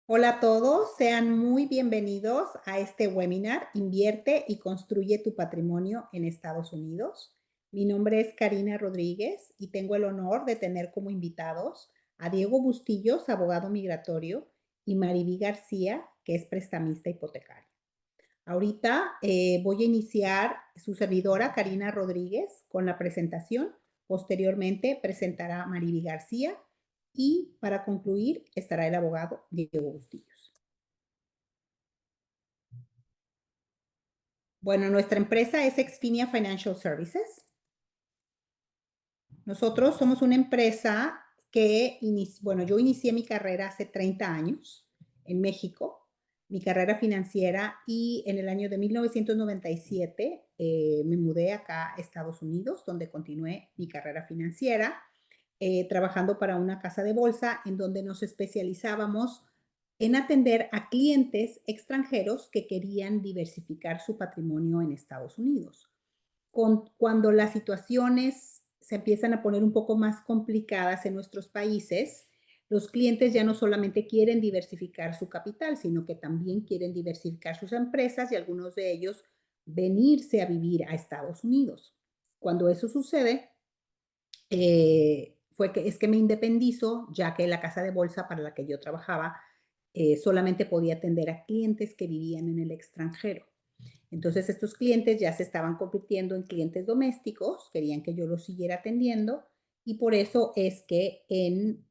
Hola a todos, sean muy bienvenidos a este webinar Invierte y construye tu patrimonio en Estados Unidos. Mi nombre es Karina Rodríguez y tengo el honor de tener como invitados a Diego Bustillos, abogado migratorio, y Mariví García, que es prestamista hipotecario. Ahorita voy a iniciar su servidora, Karina Rodríguez, con la presentación. Posteriormente presentará a Mariví García y para concluir estará el abogado Diego Bustillos. Bueno, nuestra empresa es Exfinia Financial Services. Nosotros somos una empresa que, yo inicié mi carrera hace 30 años en México, mi carrera financiera, y en el año de 1997 me mudé acá a Estados Unidos, donde continué mi carrera financiera, trabajando para una casa de bolsa en donde nos especializábamos en atender a clientes extranjeros que querían diversificar su patrimonio en Estados Unidos. Cuando las situaciones se empiezan a poner un poco más complicadas en nuestros países, los clientes ya no solamente quieren diversificar su capital, sino que también quieren diversificar sus empresas y algunos de ellos venirse a vivir a Estados Unidos. Cuando eso sucede, es que me independizo, ya que la casa de bolsa para la que yo trabajaba solamente podía atender a clientes que vivían en el extranjero. Entonces, estos clientes ya se estaban convirtiendo en clientes domésticos, querían que yo los siguiera atendiendo, y por eso es que en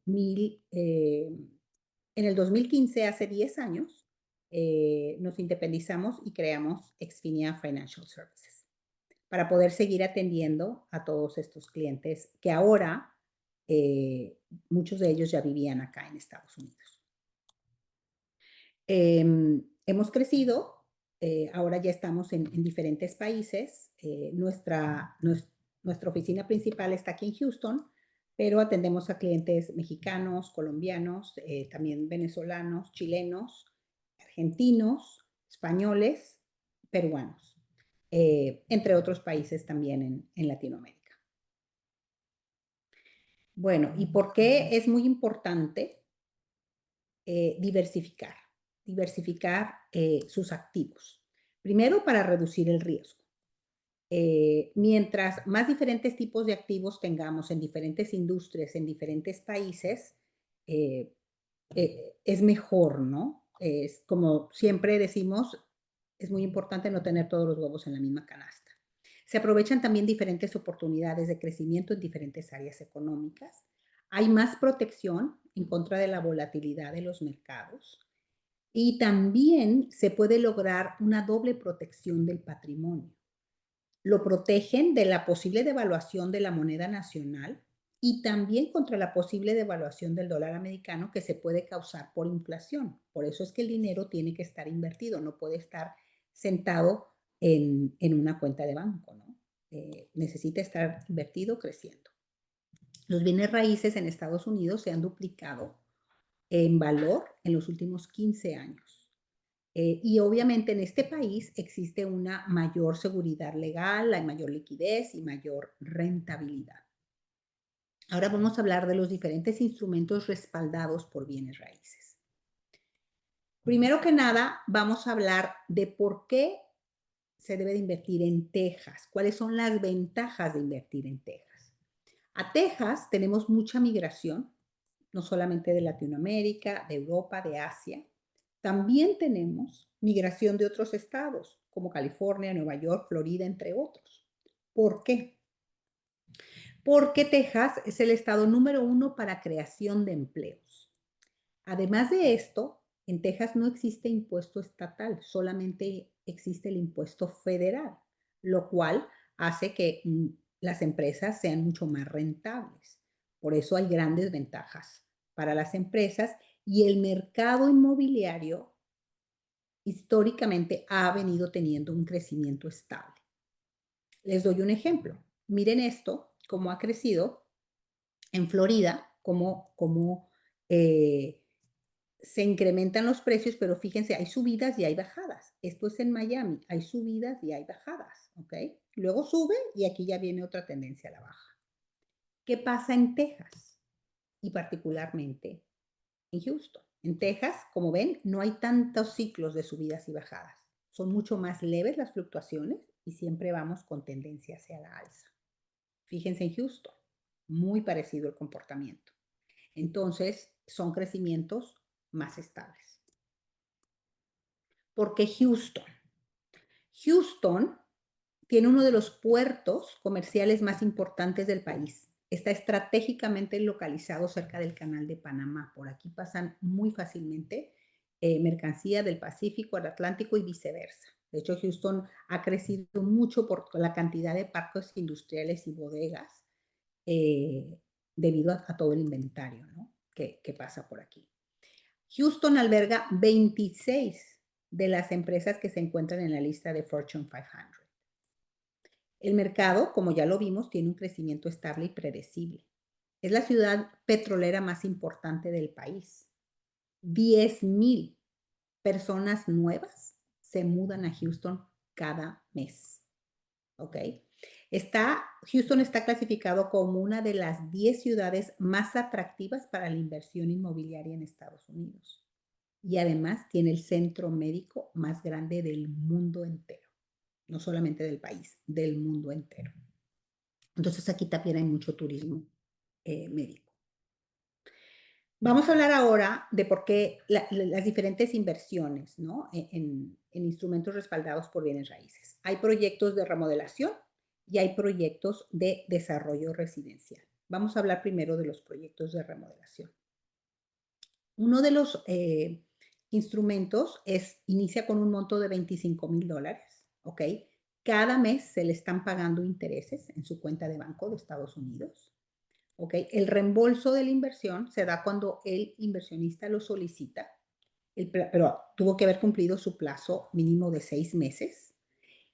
el 2015, hace 10 años, nos independizamos y creamos Exfinia Financial Services para poder seguir atendiendo a todos estos clientes que ahora muchos de ellos ya vivían acá en Estados Unidos. Hemos crecido, ahora ya estamos en diferentes países. Nuestra oficina principal está aquí en Houston, pero atendemos a clientes mexicanos, colombianos, también venezolanos, chilenos, argentinos, españoles, peruanos, entre otros países también en Latinoamérica. Bueno, ¿y por qué es muy importante diversificar? Diversificar sus activos. Primero, para reducir el riesgo. Mientras más diferentes tipos de activos tengamos en diferentes industrias, en diferentes países, es mejor, ¿no? Es como siempre decimos, es muy importante no tener todos los huevos en la misma canasta. Se aprovechan también diferentes oportunidades de crecimiento en diferentes áreas económicas. Hay más protección en contra de la volatilidad de los mercados. Y también se puede lograr una doble protección del patrimonio. Lo protegen de la posible devaluación de la moneda nacional y también contra la posible devaluación del dólar americano que se puede causar por inflación. Por eso es que el dinero tiene que estar invertido, no puede estar sentado en una cuenta de banco, ¿no? Necesita estar invertido creciendo. Los bienes raíces en Estados Unidos se han duplicado en valor en los últimos 15 años. Y obviamente en este país existe una mayor seguridad legal, hay mayor liquidez y mayor rentabilidad. Ahora vamos a hablar de los diferentes instrumentos respaldados por bienes raíces. Primero que nada, vamos a hablar de por qué se debe de invertir en Texas, cuáles son las ventajas de invertir en Texas. A Texas tenemos mucha migración, no solamente de Latinoamérica, de Europa, de Asia. También tenemos migración de otros estados, como California, Nueva York, Florida, entre otros. ¿Por qué? Porque Texas es el estado número 1 para creación de empleos. Además de esto, en Texas no existe impuesto estatal, solamente existe el impuesto federal, lo cual hace que las empresas sean mucho más rentables. Por eso hay grandes ventajas para las empresas y el mercado inmobiliario históricamente ha venido teniendo un crecimiento estable. Les doy un ejemplo. Miren esto, cómo ha crecido en Florida, cómo se incrementan los precios, pero fíjense, hay subidas y hay bajadas. Esto es en Miami, hay subidas y hay bajadas, ¿ok? Luego sube y aquí ya viene otra tendencia a la baja. ¿Qué pasa en Texas? Y particularmente en Houston. En Texas, como ven, no hay tantos ciclos de subidas y bajadas. Son mucho más leves las fluctuaciones y siempre vamos con tendencia hacia la alza. Fíjense en Houston, muy parecido el comportamiento. Entonces, son crecimientos más estables. ¿Por qué Houston? Houston tiene uno de los puertos comerciales más importantes del país. Está estratégicamente localizado cerca del Canal de Panamá. Por aquí pasan muy fácilmente mercancía del Pacífico al Atlántico y viceversa. De hecho, Houston ha crecido mucho por la cantidad de parques industriales y bodegas eh, debido a todo el inventario, ¿no? que pasa por aquí. Houston alberga 26 de las empresas que se encuentran en la lista de Fortune 500. El mercado, como ya lo vimos, tiene un crecimiento estable y predecible. Es la ciudad petrolera más importante del país. 10,000 personas nuevas se mudan a Houston cada mes. ¿Ok? Houston está clasificado como una de las 10 ciudades más atractivas para la inversión inmobiliaria en Estados Unidos. Y además tiene el centro médico más grande del mundo entero. No solamente del país, del mundo entero. Entonces aquí también hay mucho turismo médico. Vamos a hablar ahora de por qué las diferentes inversiones, ¿no? en instrumentos respaldados por bienes raíces. Hay proyectos de remodelación y hay proyectos de desarrollo residencial. Vamos a hablar primero de los proyectos de remodelación. Uno de los instrumentos inicia con un monto de $25,000, ¿ok? Cada mes se le están pagando intereses en su cuenta de banco de Estados Unidos. ¿Ok? El reembolso de la inversión se da cuando el inversionista lo solicita, pero tuvo que haber cumplido su plazo mínimo de 6 meses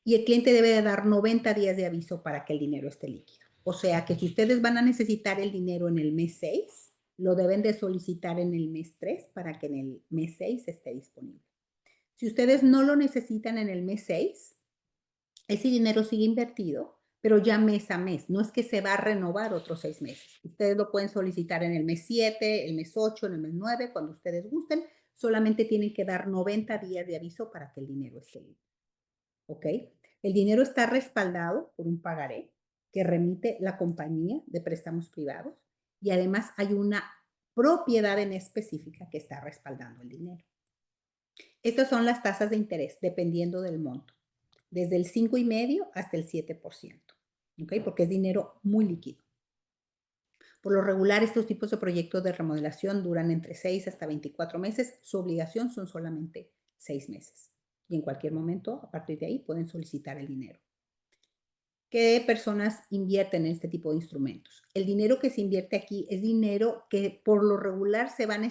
y el cliente debe de dar 90 días de aviso para que el dinero esté líquido. O sea que si ustedes van a necesitar el dinero en el mes 6, lo deben de solicitar en el mes 3 para que en el mes 6 esté disponible. Si ustedes no lo necesitan en el mes 6, ese dinero sigue invertido, pero ya mes a mes. No es que se va a renovar otros 6 meses. Ustedes lo pueden solicitar en el mes 7, el mes 8, en el mes 9, cuando ustedes gusten. Solamente tienen que dar 90 días de aviso para que el dinero esté libre. ¿Ok? El dinero está respaldado por un pagaré que remite la compañía de préstamos privados y además hay una propiedad en específica que está respaldando el dinero. Estas son las tasas de interés dependiendo del monto, desde el 5,5 hasta el 7%, ¿ok? Porque es dinero muy líquido. Por lo regular, estos tipos de proyectos de remodelación duran entre 6 hasta 24 meses. Su obligación son solamente 6 meses. Y en cualquier momento, a partir de ahí, pueden solicitar el dinero. ¿Qué personas invierten en este tipo de instrumentos? El dinero que se invierte aquí es dinero que por lo regular se va a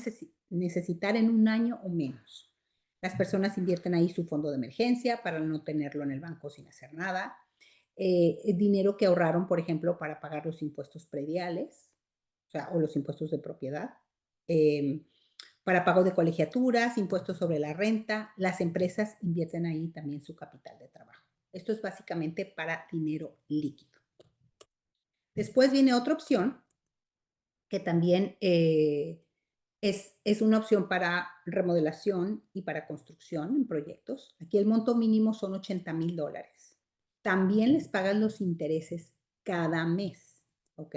necesitar en un año o menos. Las personas invierten ahí su fondo de emergencia para no tenerlo en el banco sin hacer nada. Dinero que ahorraron, por ejemplo, para pagar los impuestos prediales, o los impuestos de propiedad, para pago de colegiaturas, impuestos sobre la renta. Las empresas invierten ahí también su capital de trabajo. Esto es básicamente para dinero líquido. Después viene otra opción que también es una opción para remodelación y para construcción en proyectos. Aquí el monto mínimo son $80,000. También les pagan los intereses cada mes, ¿ok?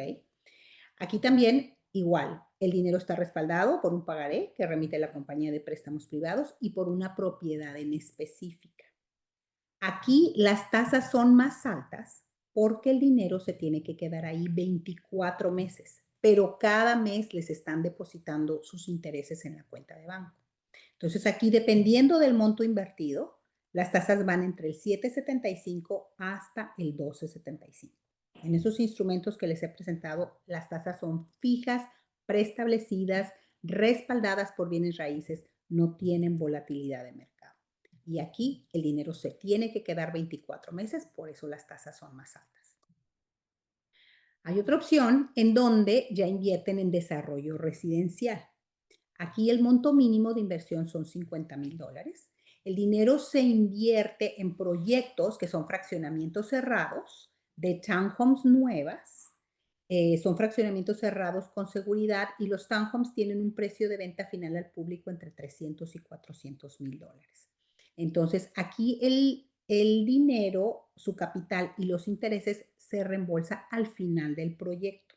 Aquí también igual, el dinero está respaldado por un pagaré que remite la compañía de préstamos privados y por una propiedad en específica. Aquí las tasas son más altas porque el dinero se tiene que quedar ahí 24 meses, pero cada mes les están depositando sus intereses en la cuenta de banco. Entonces aquí, dependiendo del monto invertido, las tasas van entre el 7,75 hasta el 12,75. En esos instrumentos que les he presentado, las tasas son fijas, preestablecidas, respaldadas por bienes raíces, no tienen volatilidad de mercado. Y aquí el dinero se tiene que quedar 24 meses, por eso las tasas son más altas. Hay otra opción en donde ya invierten en desarrollo residencial. Aquí el monto mínimo de inversión son $50,000. El dinero se invierte en proyectos que son fraccionamientos cerrados de townhomes nuevas Son fraccionamientos cerrados con seguridad y los townhomes tienen un precio de venta final al público entre 300 y 400 mil dólares. Entonces, aquí el dinero, su capital y los intereses se reembolsa al final del proyecto,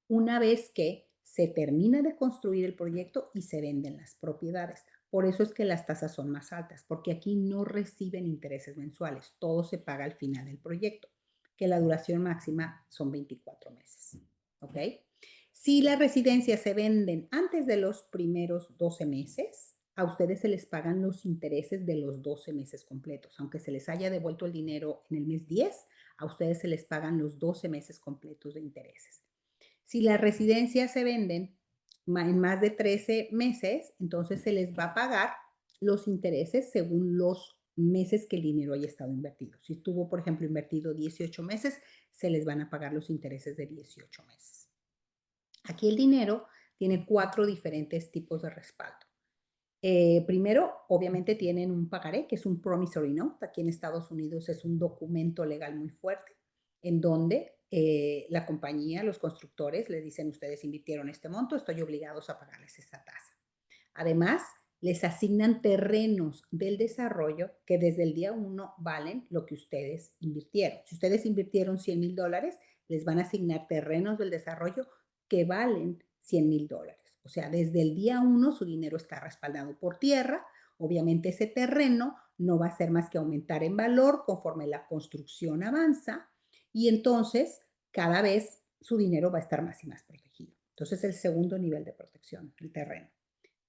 una vez que se termina de construir el proyecto y se venden las propiedades. Por eso es que las tasas son más altas, porque aquí no reciben intereses mensuales, todo se paga al final del proyecto, que la duración máxima son 24 meses. ¿Ok? Si las residencias se venden antes de los primeros 12 meses, a ustedes se les pagan los intereses de los 12 meses completos. Aunque se les haya devuelto el dinero en el mes 10, a ustedes se les pagan los 12 meses completos de intereses. Si las residencias se venden en más de 13 meses, entonces se les va a pagar los intereses según los meses que el dinero haya estado invertido. Si estuvo, por ejemplo, invertido 18 meses, se les van a pagar los intereses de 18 meses. Aquí el dinero tiene 4 diferentes tipos de respaldo. Primero, obviamente tienen un pagaré, que es un promissory note. Aquí en Estados Unidos es un documento legal muy fuerte, en donde la compañía, los constructores, les dicen, ustedes invirtieron este monto, estoy obligados a pagarles esta tasa. Además, les asignan terrenos del desarrollo que desde el día 1 valen lo que ustedes invirtieron. Si ustedes invirtieron 100 mil dólares, les van a asignar terrenos del desarrollo que valen 100 mil dólares. O sea, desde el día 1 su dinero está respaldado por tierra. Obviamente ese terreno no va a ser más que aumentar en valor conforme la construcción avanza y entonces cada vez su dinero va a estar más y más protegido. Entonces el segundo nivel de protección, el terreno.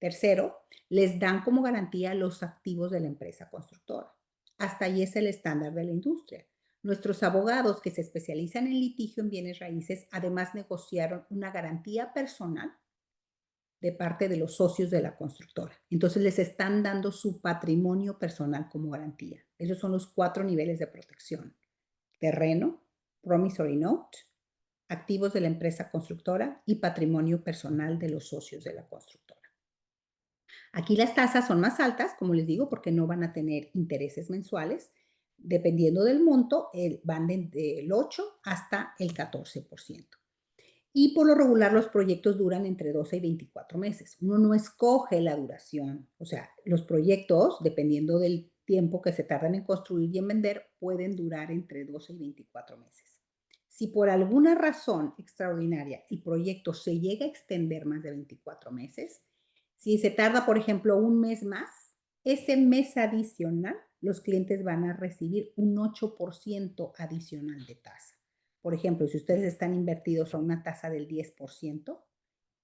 Tercero, les dan como garantía los activos de la empresa constructora. Hasta ahí es el estándar de la industria. Nuestros abogados que se especializan en litigio en bienes raíces además negociaron una garantía personal de parte de los socios de la constructora. Entonces les están dando su patrimonio personal como garantía. Esos son los 4 niveles de protección. Terreno, promissory note, activos de la empresa constructora y patrimonio personal de los socios de la constructora. Aquí las tasas son más altas, como les digo, porque no van a tener intereses mensuales. Dependiendo del monto, van del 8 hasta el 14%. Y por lo regular los proyectos duran entre 12 y 24 meses. Uno no escoge la duración. O sea, los proyectos, dependiendo del tiempo que se tardan en construir y en vender, pueden durar entre 12 y 24 meses. Si por alguna razón extraordinaria el proyecto se llega a extender más de 24 meses, si se tarda, por ejemplo, un mes más, ese mes adicional, los clientes van a recibir un 8% adicional de tasa. Por ejemplo, si ustedes están invertidos a una tasa del 10%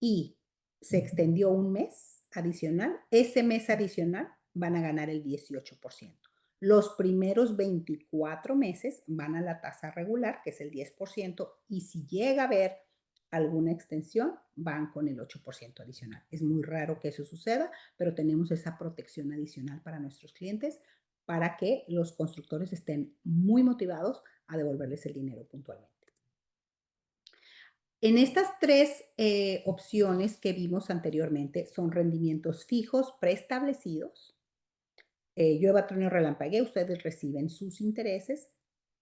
y se extendió un mes adicional, ese mes adicional van a ganar el 18%. Los primeros 24 meses van a la tasa regular, que es el 10%, y si llega a haber alguna extensión, van con el 8% adicional. Es muy raro que eso suceda, pero tenemos esa protección adicional para nuestros clientes para que los constructores estén muy motivados a devolverles el dinero puntualmente. En estas 3 opciones que vimos anteriormente son rendimientos fijos preestablecidos. Llueva, trueno, relampaguee, ustedes reciben sus intereses.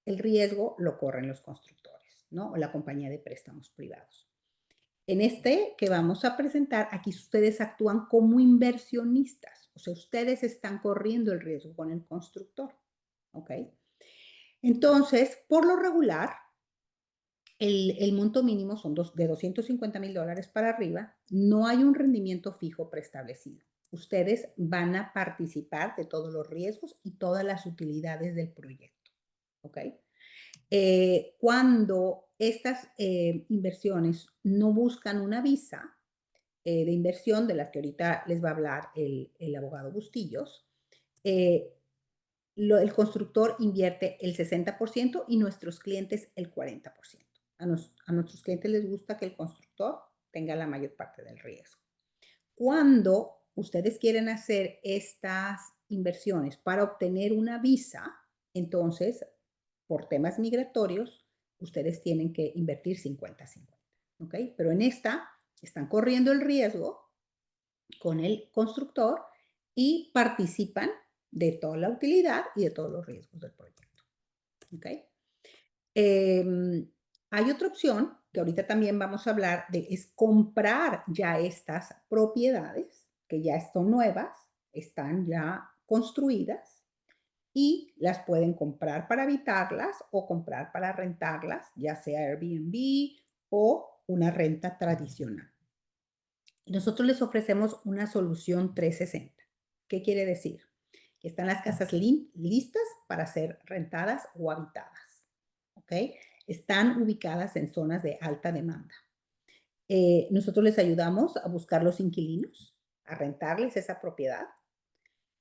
El riesgo lo corren los constructores, ¿no? O la compañía de préstamos privados. En este que vamos a presentar, aquí ustedes actúan como inversionistas, o sea, ustedes están corriendo el riesgo con el constructor, ¿ok? Entonces, por lo regular, el monto mínimo son de 250 mil dólares para arriba, no hay un rendimiento fijo preestablecido. Ustedes van a participar de todos los riesgos y todas las utilidades del proyecto, ¿ok? Cuando estas inversiones no buscan una visa de inversión, de las que ahorita les va a hablar el abogado Bustillos, eh, el constructor invierte el 60% y nuestros clientes el 40%. A nuestros clientes les gusta que el constructor tenga la mayor parte del riesgo. Cuando ustedes quieren hacer estas inversiones para obtener una visa, entonces, por temas migratorios, ustedes tienen que invertir 50-50. ¿Ok? Pero en esta están corriendo el riesgo con el constructor y participan de toda la utilidad y de todos los riesgos del proyecto. ¿Ok? Hay otra opción, que ahorita también vamos a hablar de, es comprar ya estas propiedades, que ya son nuevas, están ya construidas y las pueden comprar para habitarlas o comprar para rentarlas, ya sea Airbnb o una renta tradicional. Nosotros les ofrecemos una solución 360. ¿Qué quiere decir? Que están las casas listas para ser rentadas o habitadas. ¿Ok? Están ubicadas en zonas de alta demanda. Nosotros les ayudamos a buscar los inquilinos, a rentarles esa propiedad.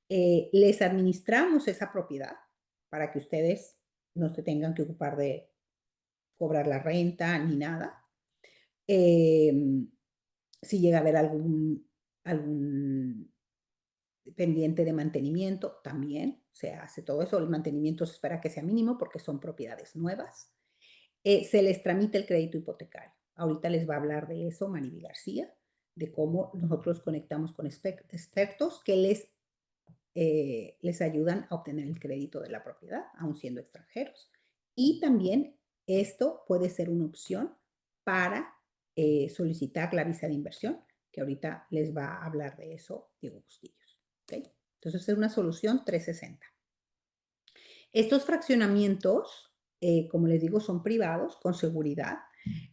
Les administramos esa propiedad para que ustedes no se tengan que ocupar de cobrar la renta ni nada. Em, si llega a haber algún pendiente de mantenimiento, también se hace todo eso. El mantenimiento se espera que sea mínimo porque son propiedades nuevas. Se les tramita el crédito hipotecario. Ahorita les va a hablar de eso Mariby García, de cómo nosotros conectamos con expertos que les ayudan a obtener el crédito de la propiedad, aun siendo extranjeros. Y también esto puede ser una opción para solicitar la visa de inversión, que ahorita les va a hablar de eso Diego Bustillos. ¿Okay? Entonces es una solución 360. Estos fraccionamientos, como les digo, son privados, con seguridad.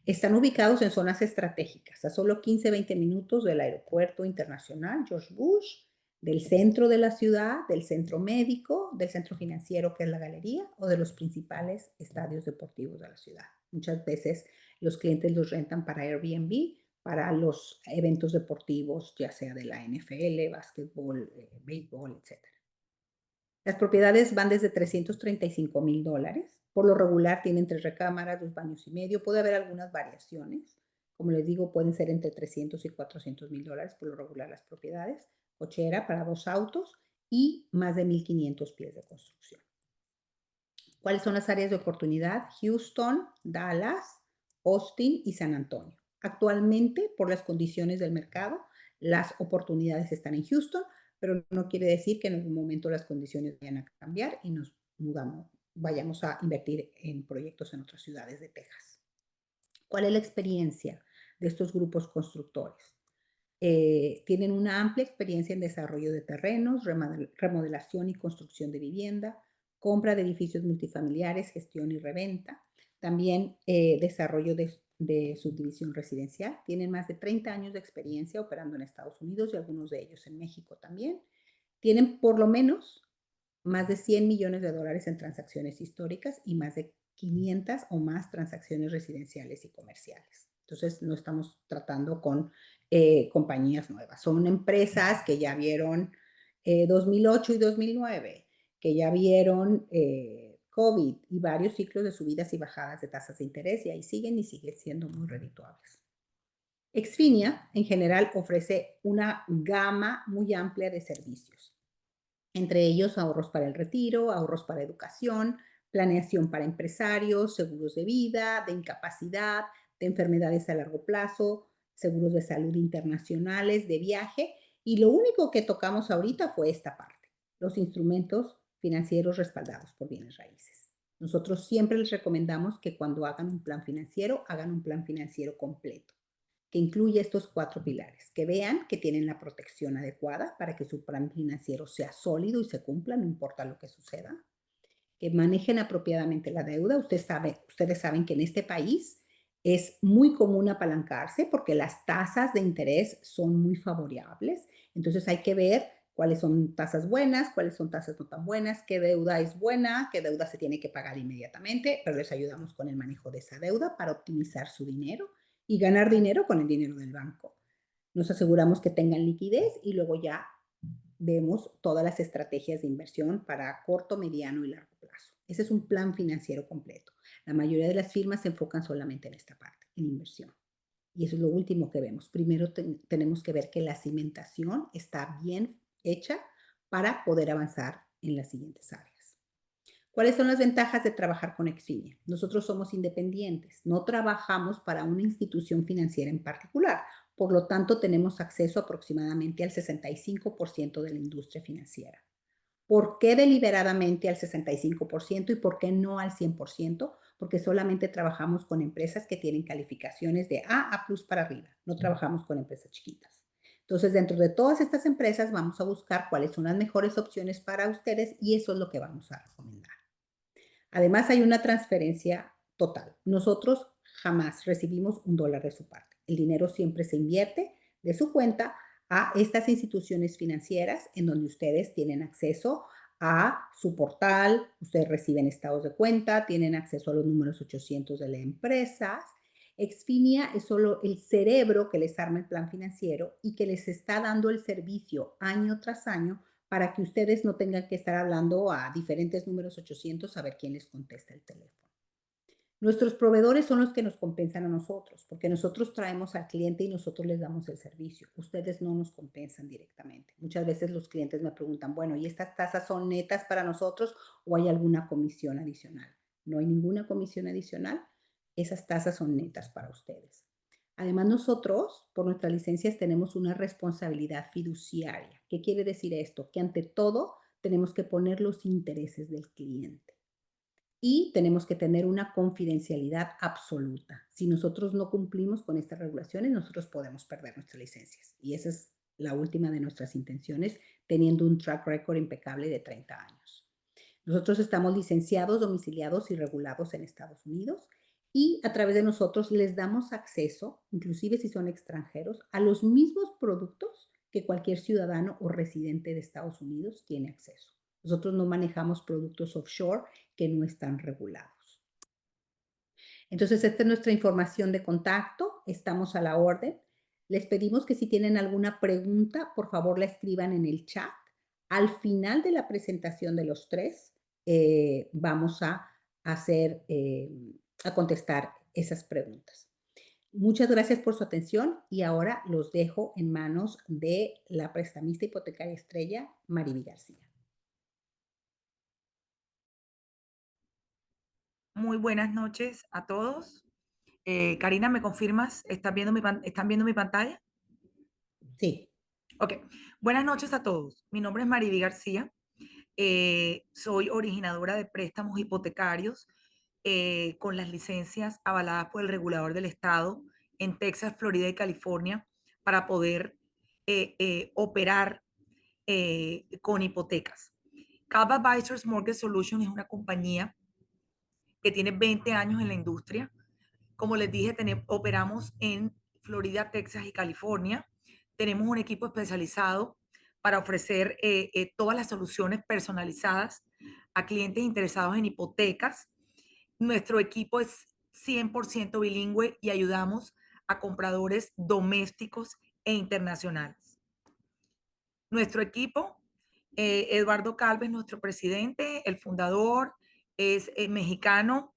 Están ubicados en zonas estratégicas, a solo 15-20 minutos del aeropuerto internacional George Bush, del centro de la ciudad, del centro médico, del centro financiero que es la galería o de los principales estadios deportivos de la ciudad. Muchas veces los clientes los rentan para Airbnb, para los eventos deportivos, ya sea de la NFL, básquetbol, béisbol, etc. Las propiedades van desde $335,000. Por lo regular tienen 3 recámaras, 2 baños y medio. Puede haber algunas variaciones. Como les digo, pueden ser entre $300,000 y $400,000 por lo regular las propiedades. Cochera para 2 autos y más de 1,500 pies de construcción. ¿Cuáles son las áreas de oportunidad? Houston, Dallas, Austin y San Antonio. Actualmente, por las condiciones del mercado, las oportunidades están en Houston, pero no quiere decir que en algún momento las condiciones vayan a cambiar y nos vayamos a invertir en proyectos en otras ciudades de Texas. ¿Cuál es la experiencia de estos grupos constructores? Tienen una amplia experiencia en desarrollo de terrenos, remodelación y construcción de vivienda, compra de edificios multifamiliares, gestión y reventa, también desarrollo de subdivisión residencial. Tienen más de 30 años de experiencia operando en Estados Unidos y algunos de ellos en México también. Tienen por lo menos más de $100 millones en transacciones históricas y más de 500 o más transacciones residenciales y comerciales. Entonces, no estamos tratando con compañías nuevas. Son empresas que ya vieron 2008 y 2009, que ya vieron COVID y varios ciclos de subidas y bajadas de tasas de interés y ahí siguen y siguen siendo muy redituables. Exfinia, en general, ofrece una gama muy amplia de servicios, entre ellos ahorros para el retiro, ahorros para educación, planeación para empresarios, seguros de vida, de incapacidad, de enfermedades a largo plazo, seguros de salud internacionales, de viaje, y lo único que tocamos ahorita fue esta parte, los instrumentos financieros respaldados por bienes raíces. Nosotros siempre les recomendamos que cuando hagan un plan financiero completo, que incluye estos 4 pilares, que vean que tienen la protección adecuada para que su plan financiero sea sólido y se cumpla, no importa lo que suceda, que manejen apropiadamente la deuda. Ustedes saben que en este país es muy común apalancarse porque las tasas de interés son muy favorables, entonces hay que ver cuáles son tasas buenas, cuáles son tasas no tan buenas, qué deuda es buena, qué deuda se tiene que pagar inmediatamente, pero les ayudamos con el manejo de esa deuda para optimizar su dinero y ganar dinero con el dinero del banco. Nos aseguramos que tengan liquidez y luego ya vemos todas las estrategias de inversión para corto, mediano y largo plazo. Ese es un plan financiero completo. La mayoría de las firmas se enfocan solamente en esta parte, en inversión. Y eso es lo último que vemos. Primero tenemos que ver que la cimentación está bien hecha para poder avanzar en las siguientes áreas. ¿Cuáles son las ventajas de trabajar con Exfinia? Nosotros somos independientes, no trabajamos para una institución financiera en particular, por lo tanto tenemos acceso aproximadamente al 65% de la industria financiera. ¿Por qué deliberadamente al 65% y por qué no al 100%? porque solamente trabajamos con empresas que tienen calificaciones de A plus para arriba, no trabajamos con empresas chiquitas. Entonces, dentro de todas estas empresas vamos a buscar cuáles son las mejores opciones para ustedes y eso es lo que vamos a recomendar. Además, hay una transferencia total. Nosotros jamás recibimos $1 de su parte. El dinero siempre se invierte de su cuenta a estas instituciones financieras en donde ustedes tienen acceso a su portal, ustedes reciben estados de cuenta, tienen acceso a los números 800 de las empresas. Exfinia es solo el cerebro que les arma el plan financiero y que les está dando el servicio año tras año para que ustedes no tengan que estar hablando a diferentes números 800 a ver quién les contesta el teléfono. Nuestros proveedores son los que nos compensan a nosotros, porque nosotros traemos al cliente y nosotros les damos el servicio. Ustedes no nos compensan directamente. Muchas veces los clientes me preguntan, bueno, ¿y estas tasas son netas para nosotros o hay alguna comisión adicional? No hay ninguna comisión adicional. Esas tasas son netas para ustedes. Además, nosotros, por nuestras licencias, tenemos una responsabilidad fiduciaria. ¿Qué quiere decir esto? Que ante todo tenemos que poner los intereses del cliente y tenemos que tener una confidencialidad absoluta. Si nosotros no cumplimos con estas regulaciones, nosotros podemos perder nuestras licencias. Y esa es la última de nuestras intenciones, teniendo un track record impecable de 30 años. Nosotros estamos licenciados, domiciliados y regulados en Estados Unidos y a través de nosotros les damos acceso, inclusive si son extranjeros, a los mismos productos que cualquier ciudadano o residente de Estados Unidos tiene acceso. Nosotros no manejamos productos offshore que no están regulados. Entonces, esta es nuestra información de contacto. Estamos a la orden. Les pedimos que si tienen alguna pregunta, por favor la escriban en el chat. Al final de la presentación de los tres, vamos a hacer, a contestar esas preguntas. Muchas gracias por su atención y ahora los dejo en manos de la prestamista hipotecaria estrella, Mariby García. Muy buenas noches a todos. Karina, ¿me confirmas? ¿Están viendo mi pantalla? Sí. Ok. Buenas noches a todos. Mi nombre es Mariby García. Soy originadora de préstamos hipotecarios con las licencias avaladas por el regulador del estado en Texas, Florida y California para poder operar con hipotecas. Calv Advisors Mortgage Solutions es una compañía que tiene 20 años en la industria. Como les dije, operamos en Florida, Texas y California. Tenemos un equipo especializado para ofrecer todas las soluciones personalizadas a clientes interesados en hipotecas. Nuestro equipo es 100% bilingüe y ayudamos a compradores domésticos e internacionales. Nuestro equipo, Eduardo Calves, nuestro presidente, el fundador, es mexicano,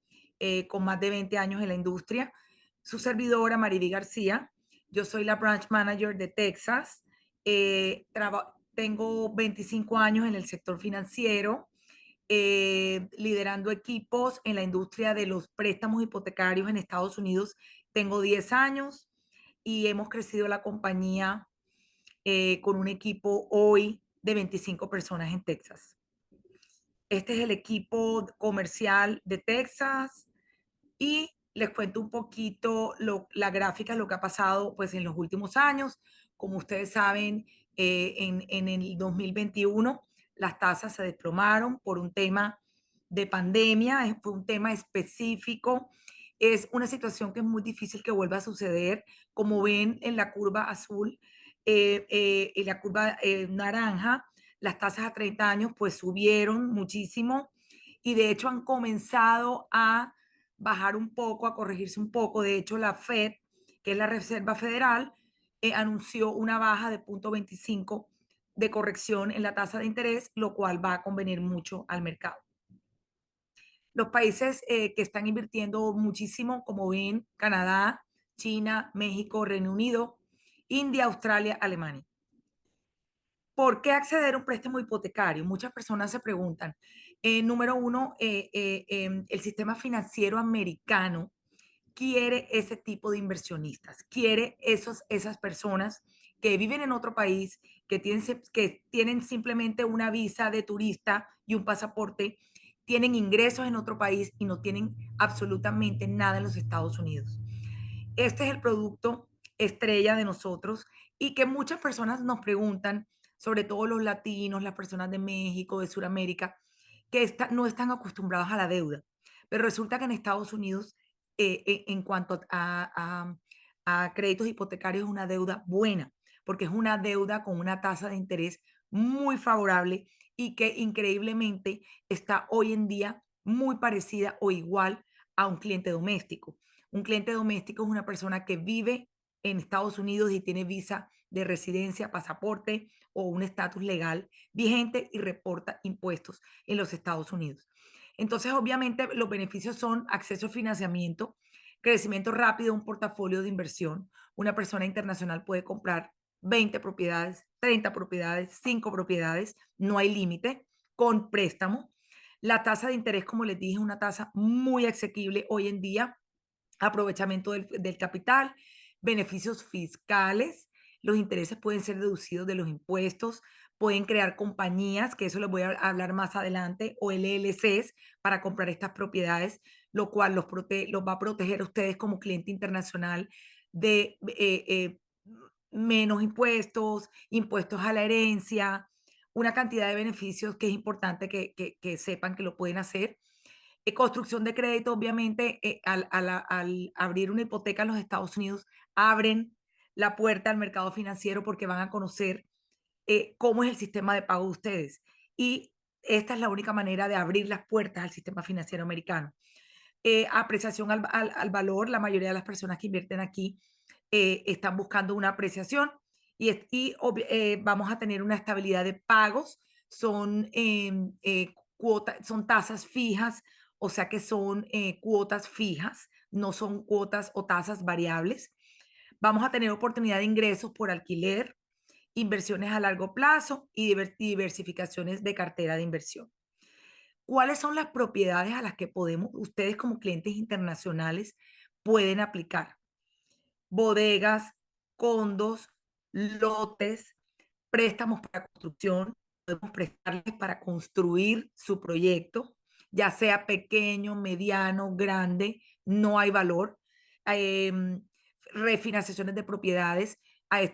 con más de 20 años en la industria. Su servidora, Mariby García. Yo soy la branch manager de Texas. Tengo 25 años en el sector financiero, liderando equipos en la industria de los préstamos hipotecarios en Estados Unidos. Tengo 10 años y hemos crecido la compañía con un equipo hoy de 25 personas en Texas. Este es el equipo comercial de Texas y les cuento un poquito la gráfica, lo que ha pasado pues en los últimos años. Como ustedes saben, en el 2021 las tasas se desplomaron por un tema de pandemia, fue un tema específico. Es una situación que es muy difícil que vuelva a suceder. Como ven en la curva azul y la curva naranja, las tasas a 30 años pues subieron muchísimo y de hecho han comenzado a bajar un poco, a corregirse un poco. De hecho, la Fed, que es la Reserva Federal, anunció una baja de 0.25 de corrección en la tasa de interés, lo cual va a convenir mucho al mercado. Los países que están invirtiendo muchísimo, como ven, Canadá, China, México, Reino Unido, India, Australia, Alemania. ¿Por qué acceder a un préstamo hipotecario? Muchas personas se preguntan. Número uno, el sistema financiero americano quiere ese tipo de inversionistas, quiere esas personas que viven en otro país, que tienen simplemente una visa de turista y un pasaporte tienen ingresos en otro país y no tienen absolutamente nada en los Estados Unidos. Este es el producto estrella de nosotros y que muchas personas nos preguntan, sobre todo los latinos, las personas de México, de Sudamérica, que no están acostumbrados a la deuda. Pero resulta que en Estados Unidos, en cuanto a créditos hipotecarios, es una deuda buena, porque es una deuda con una tasa de interés muy favorable y que increíblemente está hoy en día muy parecida o igual a un cliente doméstico. Un cliente doméstico es una persona que vive en Estados Unidos y tiene visa de residencia, pasaporte o un estatus legal vigente y reporta impuestos en los Estados Unidos. Entonces, obviamente, los beneficios son acceso a financiamiento, crecimiento rápido de un portafolio de inversión. Una persona internacional puede comprar 20 propiedades, 30 propiedades, 5 propiedades, no hay límite, con préstamo. La tasa de interés, como les dije, es una tasa muy asequible hoy en día, aprovechamiento del capital, beneficios fiscales, los intereses pueden ser deducidos de los impuestos, pueden crear compañías, que eso les voy a hablar más adelante, o LLCs para comprar estas propiedades, lo cual los va a proteger a ustedes como cliente internacional de menos impuestos, impuestos a la herencia, una cantidad de beneficios que es importante que sepan que lo pueden hacer. Construcción de crédito, obviamente, al abrir una hipoteca en los Estados Unidos, abren la puerta al mercado financiero porque van a conocer cómo es el sistema de pago de ustedes. Y esta es la única manera de abrir las puertas al sistema financiero americano. Apreciación al valor, la mayoría de las personas que invierten aquí están buscando una apreciación vamos a tener una estabilidad de pagos, son, son tasas fijas, o sea que son cuotas fijas, no son cuotas o tasas variables. Vamos a tener oportunidad de ingresos por alquiler, inversiones a largo plazo y diversificaciones de cartera de inversión. ¿Cuáles son las propiedades a las que ustedes como clientes internacionales pueden aplicar? Bodegas, condos, lotes, préstamos para construcción. Podemos prestarles para construir su proyecto, ya sea pequeño, mediano, grande, no hay valor. Em, Refinanciaciones de propiedades.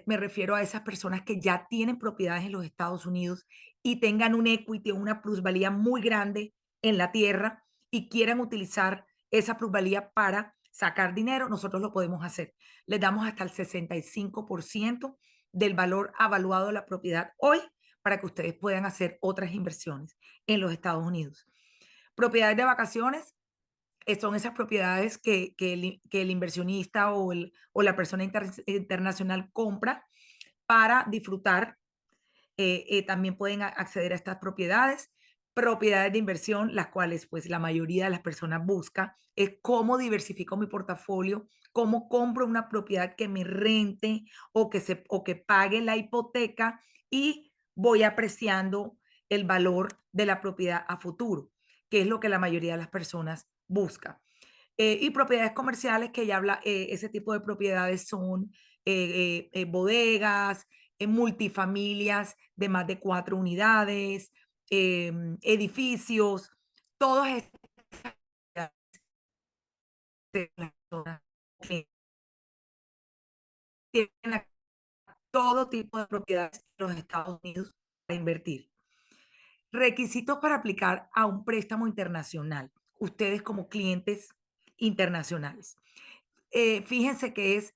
Me refiero a esas personas que ya tienen propiedades en los Estados Unidos y tengan un equity o una plusvalía muy grande en la tierra y quieran utilizar esa plusvalía para sacar dinero, nosotros lo podemos hacer. Les damos hasta el 65% del valor avaluado de la propiedad hoy para que ustedes puedan hacer otras inversiones en los Estados Unidos. Propiedades de vacaciones son esas propiedades que el inversionista o la persona internacional compra para disfrutar. También pueden acceder a estas propiedades. Propiedades de inversión, las cuales pues la mayoría de las personas busca, es cómo diversifico mi portafolio, cómo compro una propiedad que me rente o que pague la hipoteca y voy apreciando el valor de la propiedad a futuro, que es lo que la mayoría de las personas busca. Y propiedades comerciales, que ya habla, ese tipo de propiedades son bodegas, multifamilias de más de 4 unidades, edificios, todas estas personas que tienen todo tipo de propiedades en los Estados Unidos para invertir. Requisitos para aplicar a un préstamo internacional. Ustedes como clientes internacionales. Fíjense que es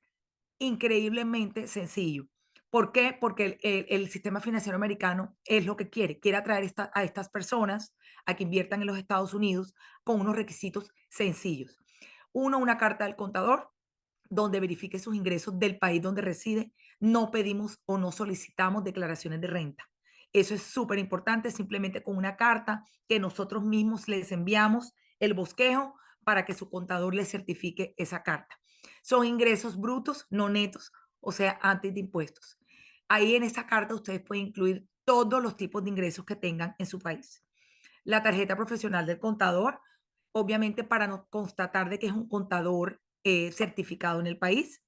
increíblemente sencillo. ¿Por qué? Porque el sistema financiero americano es lo que quiere. Quiere atraer a estas personas a que inviertan en los Estados Unidos con unos requisitos sencillos. Uno, una carta del contador donde verifique sus ingresos del país donde reside. No pedimos o no solicitamos declaraciones de renta. Eso es súper importante, simplemente con una carta que nosotros mismos les enviamos el bosquejo para que su contador le certifique esa carta. Son ingresos brutos, no netos, o sea, antes de impuestos. Ahí en esa carta ustedes pueden incluir todos los tipos de ingresos que tengan en su país. La tarjeta profesional del contador, obviamente para constatar de que es un contador certificado en el país.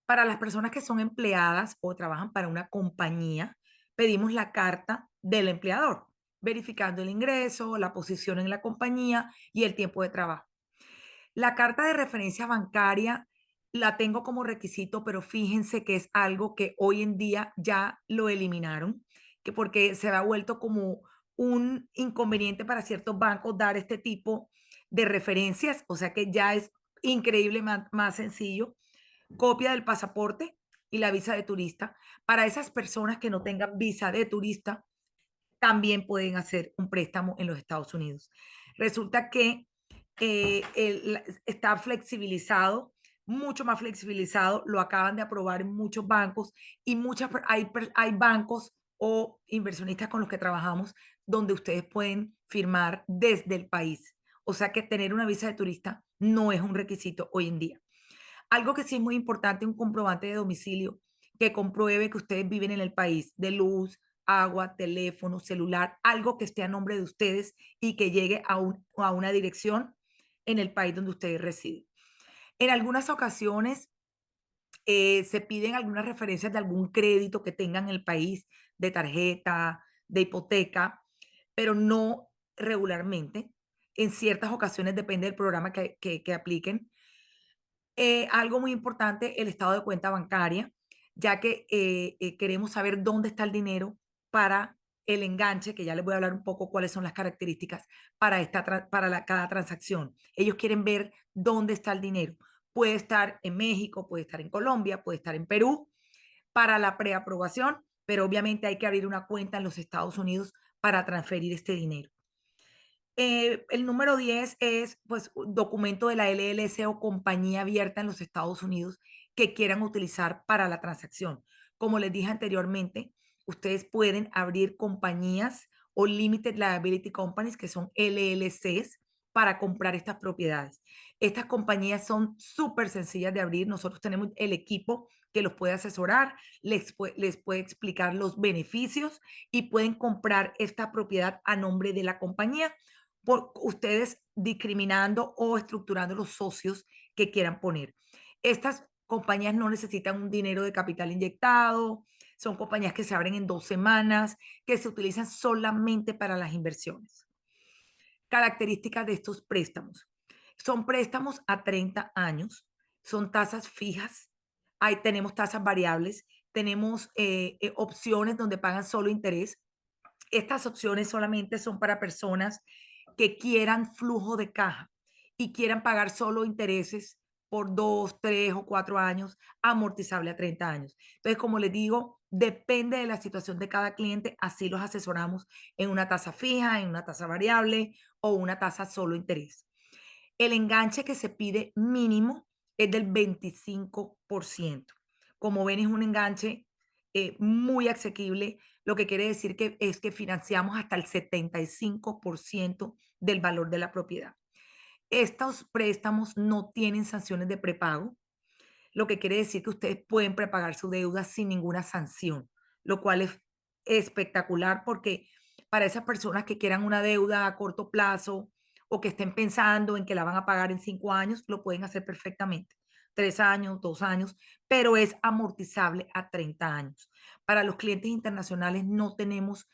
Para las personas que son empleadas o trabajan para una compañía, pedimos la carta del empleador, verificando el ingreso, la posición en la compañía y el tiempo de trabajo. La carta de referencia bancaria la tengo como requisito, pero fíjense que es algo que hoy en día ya lo eliminaron, que porque se ha vuelto como un inconveniente para ciertos bancos dar este tipo de referencias, o sea que ya es increíble más sencillo. Copia del pasaporte y la visa de turista. Para esas personas que no tengan visa de turista, también pueden hacer un préstamo en los Estados Unidos. Resulta que está flexibilizado, mucho más flexibilizado, lo acaban de aprobar en muchos bancos y hay bancos o inversionistas con los que trabajamos donde ustedes pueden firmar desde el país. O sea que tener una visa de turista no es un requisito hoy en día. Algo que sí es muy importante, un comprobante de domicilio que compruebe que ustedes viven en el país, de luz, agua, teléfono, celular, algo que esté a nombre de ustedes y que llegue a una dirección en el país donde ustedes residen. En algunas ocasiones se piden algunas referencias de algún crédito que tengan en el país, de tarjeta, de hipoteca, pero no regularmente. En ciertas ocasiones depende del programa que apliquen. Algo muy importante, el estado de cuenta bancaria, ya que queremos saber dónde está el dinero para el enganche, que ya les voy a hablar un poco cuáles son las características para, cada transacción. Ellos quieren ver dónde está el dinero. Puede estar en México, puede estar en Colombia, puede estar en Perú para la preaprobación, pero obviamente hay que abrir una cuenta en los Estados Unidos para transferir este dinero. El número 10 es pues un documento de la LLC o compañía abierta en los Estados Unidos que quieran utilizar para la transacción. Como les dije anteriormente, ustedes pueden abrir compañías o Limited Liability Companies, que son LLCs, para comprar estas propiedades. Estas compañías son súper sencillas de abrir. Nosotros tenemos el equipo que los puede asesorar, les puede explicar los beneficios y pueden comprar esta propiedad a nombre de la compañía por ustedes discriminando o estructurando los socios que quieran poner. Estas compañías no necesitan un dinero de capital inyectado, son compañías que se abren en 2 semanas, que se utilizan solamente para las inversiones. Características de estos préstamos. Son préstamos a 30 años, son tasas fijas, tenemos tasas variables, tenemos opciones donde pagan solo interés. Estas opciones solamente son para personas que quieran flujo de caja y quieran pagar solo intereses por 2, 3 o 4 años, amortizable a 30 años. Entonces, como les digo, depende de la situación de cada cliente, así los asesoramos en una tasa fija, en una tasa variable o una tasa solo interés. El enganche que se pide mínimo es del 25%. Como ven, es un enganche muy asequible, lo que quiere decir que es que financiamos hasta el 75% del valor de la propiedad. Estos préstamos no tienen sanciones de prepago, lo que quiere decir que ustedes pueden prepagar su deuda sin ninguna sanción, lo cual es espectacular porque para esas personas que quieran una deuda a corto plazo o que estén pensando en que la van a pagar en 5 años, lo pueden hacer perfectamente. 3 años, 2 años, pero es amortizable a 30 años. Para los clientes internacionales no tenemos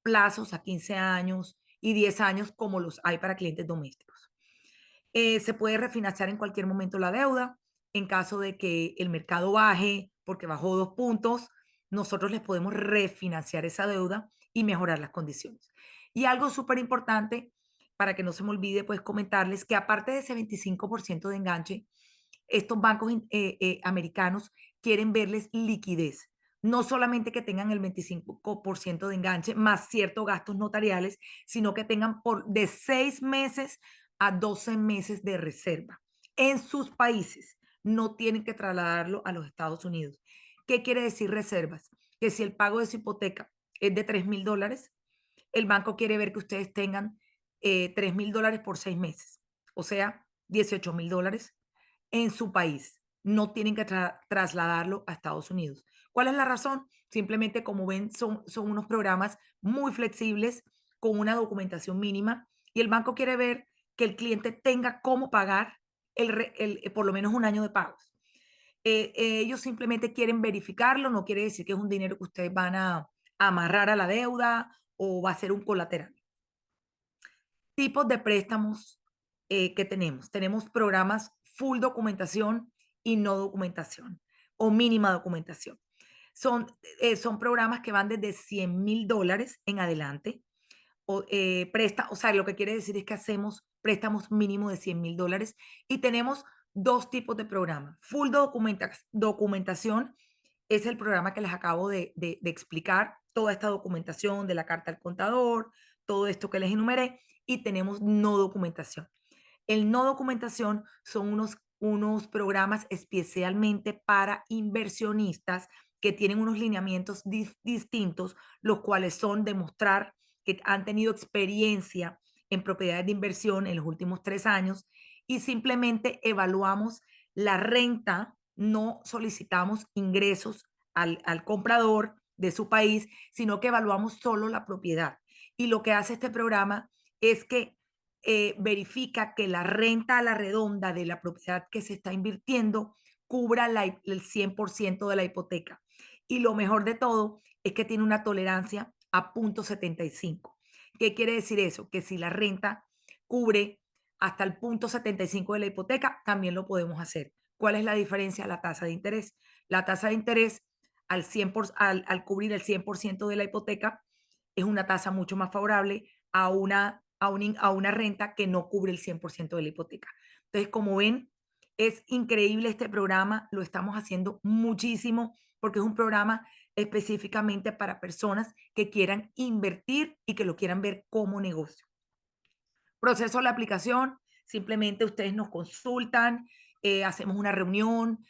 plazos a 15 años y 10 años como los hay para clientes domésticos. Se puede refinanciar en cualquier momento la deuda. En caso de que el mercado baje, porque bajó 2 puntos, nosotros les podemos refinanciar esa deuda y mejorar las condiciones. Y algo súper importante, para que no se me olvide, pues comentarles que aparte de ese 25% de enganche, estos bancos americanos quieren verles liquidez. No solamente que tengan el 25% de enganche más ciertos gastos notariales, sino que tengan de 6 meses a 12 meses de reserva en sus países. No tienen que trasladarlo a los Estados Unidos. ¿Qué quiere decir reservas? Que si el pago de su hipoteca es de $3,000, el banco quiere ver que ustedes tengan $3,000 por 6 meses, o sea, $18,000 en su país. No tienen que trasladarlo a Estados Unidos. ¿Cuál es la razón? Simplemente, como ven, son unos programas muy flexibles con una documentación mínima y el banco quiere ver que el cliente tenga cómo pagar por lo menos un año de pagos. Ellos simplemente quieren verificarlo, no quiere decir que es un dinero que ustedes van a amarrar a la deuda o va a ser un colateral. tipos de préstamos que tenemos. Tenemos programas full documentación y no documentación o mínima documentación. Son, son programas que van desde $100,000 en adelante. O sea, lo que quiere decir es que hacemos préstamos mínimo de $100,000 y tenemos dos tipos de programas. Documentación es el programa que les acabo de explicar, toda esta documentación de la carta al contador, todo esto que les enumeré, y tenemos no documentación. El no documentación son unos programas especialmente para inversionistas que tienen unos lineamientos distintos, los cuales son demostrar que han tenido experiencia en propiedades de inversión en los últimos 3 años y simplemente evaluamos la renta, no solicitamos ingresos al comprador de su país, sino que evaluamos solo la propiedad. Y lo que hace este programa es que verifica que la renta a la redonda de la propiedad que se está invirtiendo cubra el 100% de la hipoteca. Y lo mejor de todo es que tiene una tolerancia a 0,75. ¿Qué quiere decir eso? Que si la renta cubre hasta el 0,75 de la hipoteca, también lo podemos hacer. ¿Cuál es la diferencia? La tasa de interés. La tasa de interés al cubrir el 100% de la hipoteca es una tasa mucho más favorable a una renta que no cubre el 100% de la hipoteca. Entonces, como ven, es increíble este programa, lo estamos haciendo muchísimo porque es un programa específicamente para personas que quieran invertir y que lo quieran ver como negocio. Proceso de la aplicación, simplemente ustedes nos consultan, hacemos una reunión,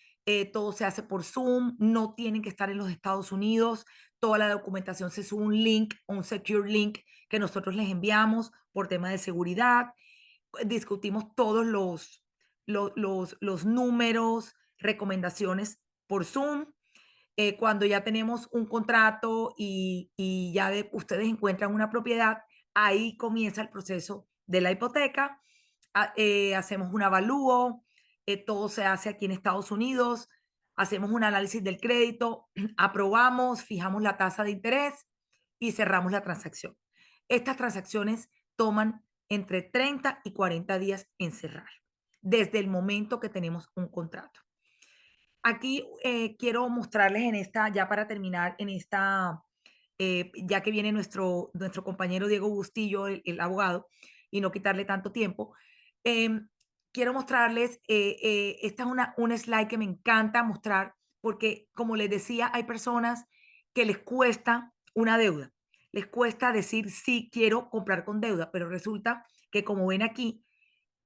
todo se hace por Zoom, no tienen que estar en los Estados Unidos, toda la documentación se sube un link, un secure link que nosotros les enviamos por tema de seguridad, discutimos todos los números, recomendaciones por Zoom. Cuando ya tenemos un contrato y ya ustedes encuentran una propiedad, ahí comienza el proceso de la hipoteca. Hacemos un avalúo, todo se hace aquí en Estados Unidos, hacemos un análisis del crédito, aprobamos, fijamos la tasa de interés y cerramos la transacción. Estas transacciones toman entre 30 y 40 días en cerrar, desde el momento que tenemos un contrato. Aquí quiero mostrarles en esta, ya para terminar, en esta, ya que viene nuestro compañero Diego Bustillo, el abogado, y no quitarle tanto tiempo, em, quiero mostrarles, esta es una slide que me encanta mostrar, porque como les decía, hay personas que les cuesta una deuda, les cuesta decir sí quiero comprar con deuda, pero resulta que como ven aquí,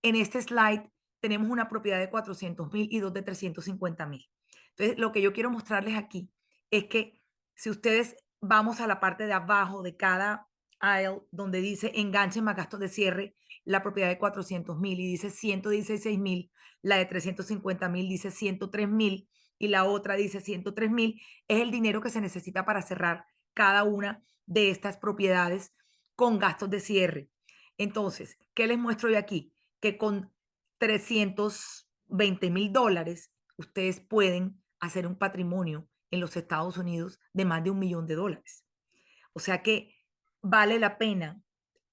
en este slide tenemos una propiedad de 400,000 y dos de 350,000. Entonces, lo que yo quiero mostrarles aquí es que si ustedes vamos a la parte de abajo de cada aisle donde dice enganche más gastos de cierre, la propiedad de 400,000 y dice 116,000, la de 350,000 dice 103,000 y la otra dice 103,000, es el dinero que se necesita para cerrar cada una de estas propiedades con gastos de cierre. Entonces, ¿qué les muestro yo aquí? Que con $320,000 ustedes pueden hacer un patrimonio en los Estados Unidos de más de $1,000,000. O sea que vale la pena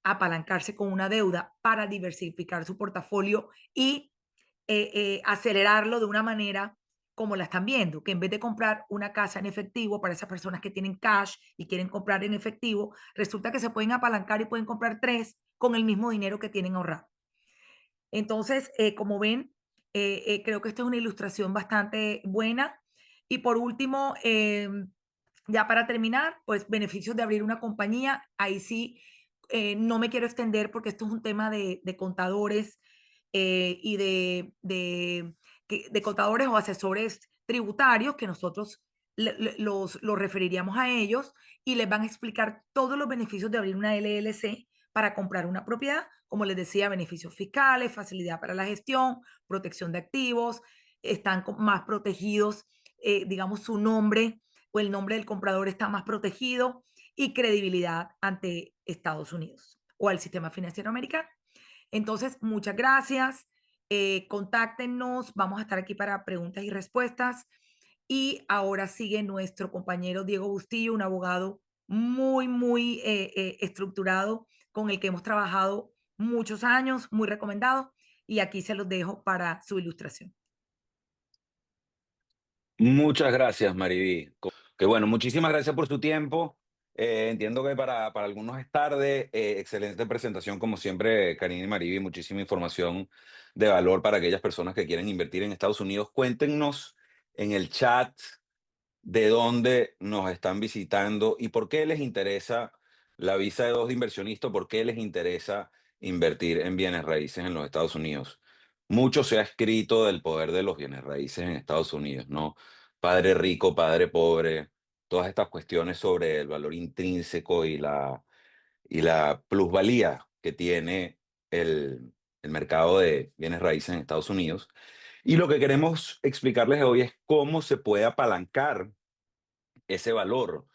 apalancarse con una deuda para diversificar su portafolio y acelerarlo de una manera como la están viendo, que en vez de comprar una casa en efectivo para esas personas que tienen cash y quieren comprar en efectivo, resulta que se pueden apalancar y pueden comprar tres con el mismo dinero que tienen ahorrado. Entonces, como ven, creo que esta es una ilustración bastante buena. Y por último, ya para terminar, pues beneficios de abrir una compañía. Ahí sí, no me quiero extender porque esto es un tema de contadores y de contadores o asesores tributarios que nosotros los referiríamos a ellos y les van a explicar todos los beneficios de abrir una LLC para comprar una propiedad. Como les decía, beneficios fiscales, facilidad para la gestión, protección de activos, están más protegidos, digamos, su nombre o el nombre del comprador está más protegido y credibilidad ante Estados Unidos o al sistema financiero americano. Entonces, muchas gracias. Contáctenos. Vamos a estar aquí para preguntas y respuestas. Y ahora sigue nuestro compañero Diego Bustillo, un abogado muy estructurado con el que hemos trabajado muchos años, muy recomendado. Y aquí se los dejo para su ilustración. Muchas gracias, Mariví. Que bueno, muchísimas gracias por su tiempo. Entiendo que para algunos es tarde. Excelente presentación, como siempre, Karina y Mariví. Muchísima información de valor para aquellas personas que quieren invertir en Estados Unidos. Cuéntenos en el chat de dónde nos están visitando y por qué les interesa la visa de dos de inversionista, por qué les interesa invertir en bienes raíces en los Estados Unidos. Mucho se ha escrito del poder de los bienes raíces en Estados Unidos, ¿no? Padre rico, padre pobre, todas estas cuestiones sobre el valor intrínseco y la plusvalía que tiene el mercado de bienes raíces en Estados Unidos. Y lo que queremos explicarles hoy es cómo se puede apalancar ese valor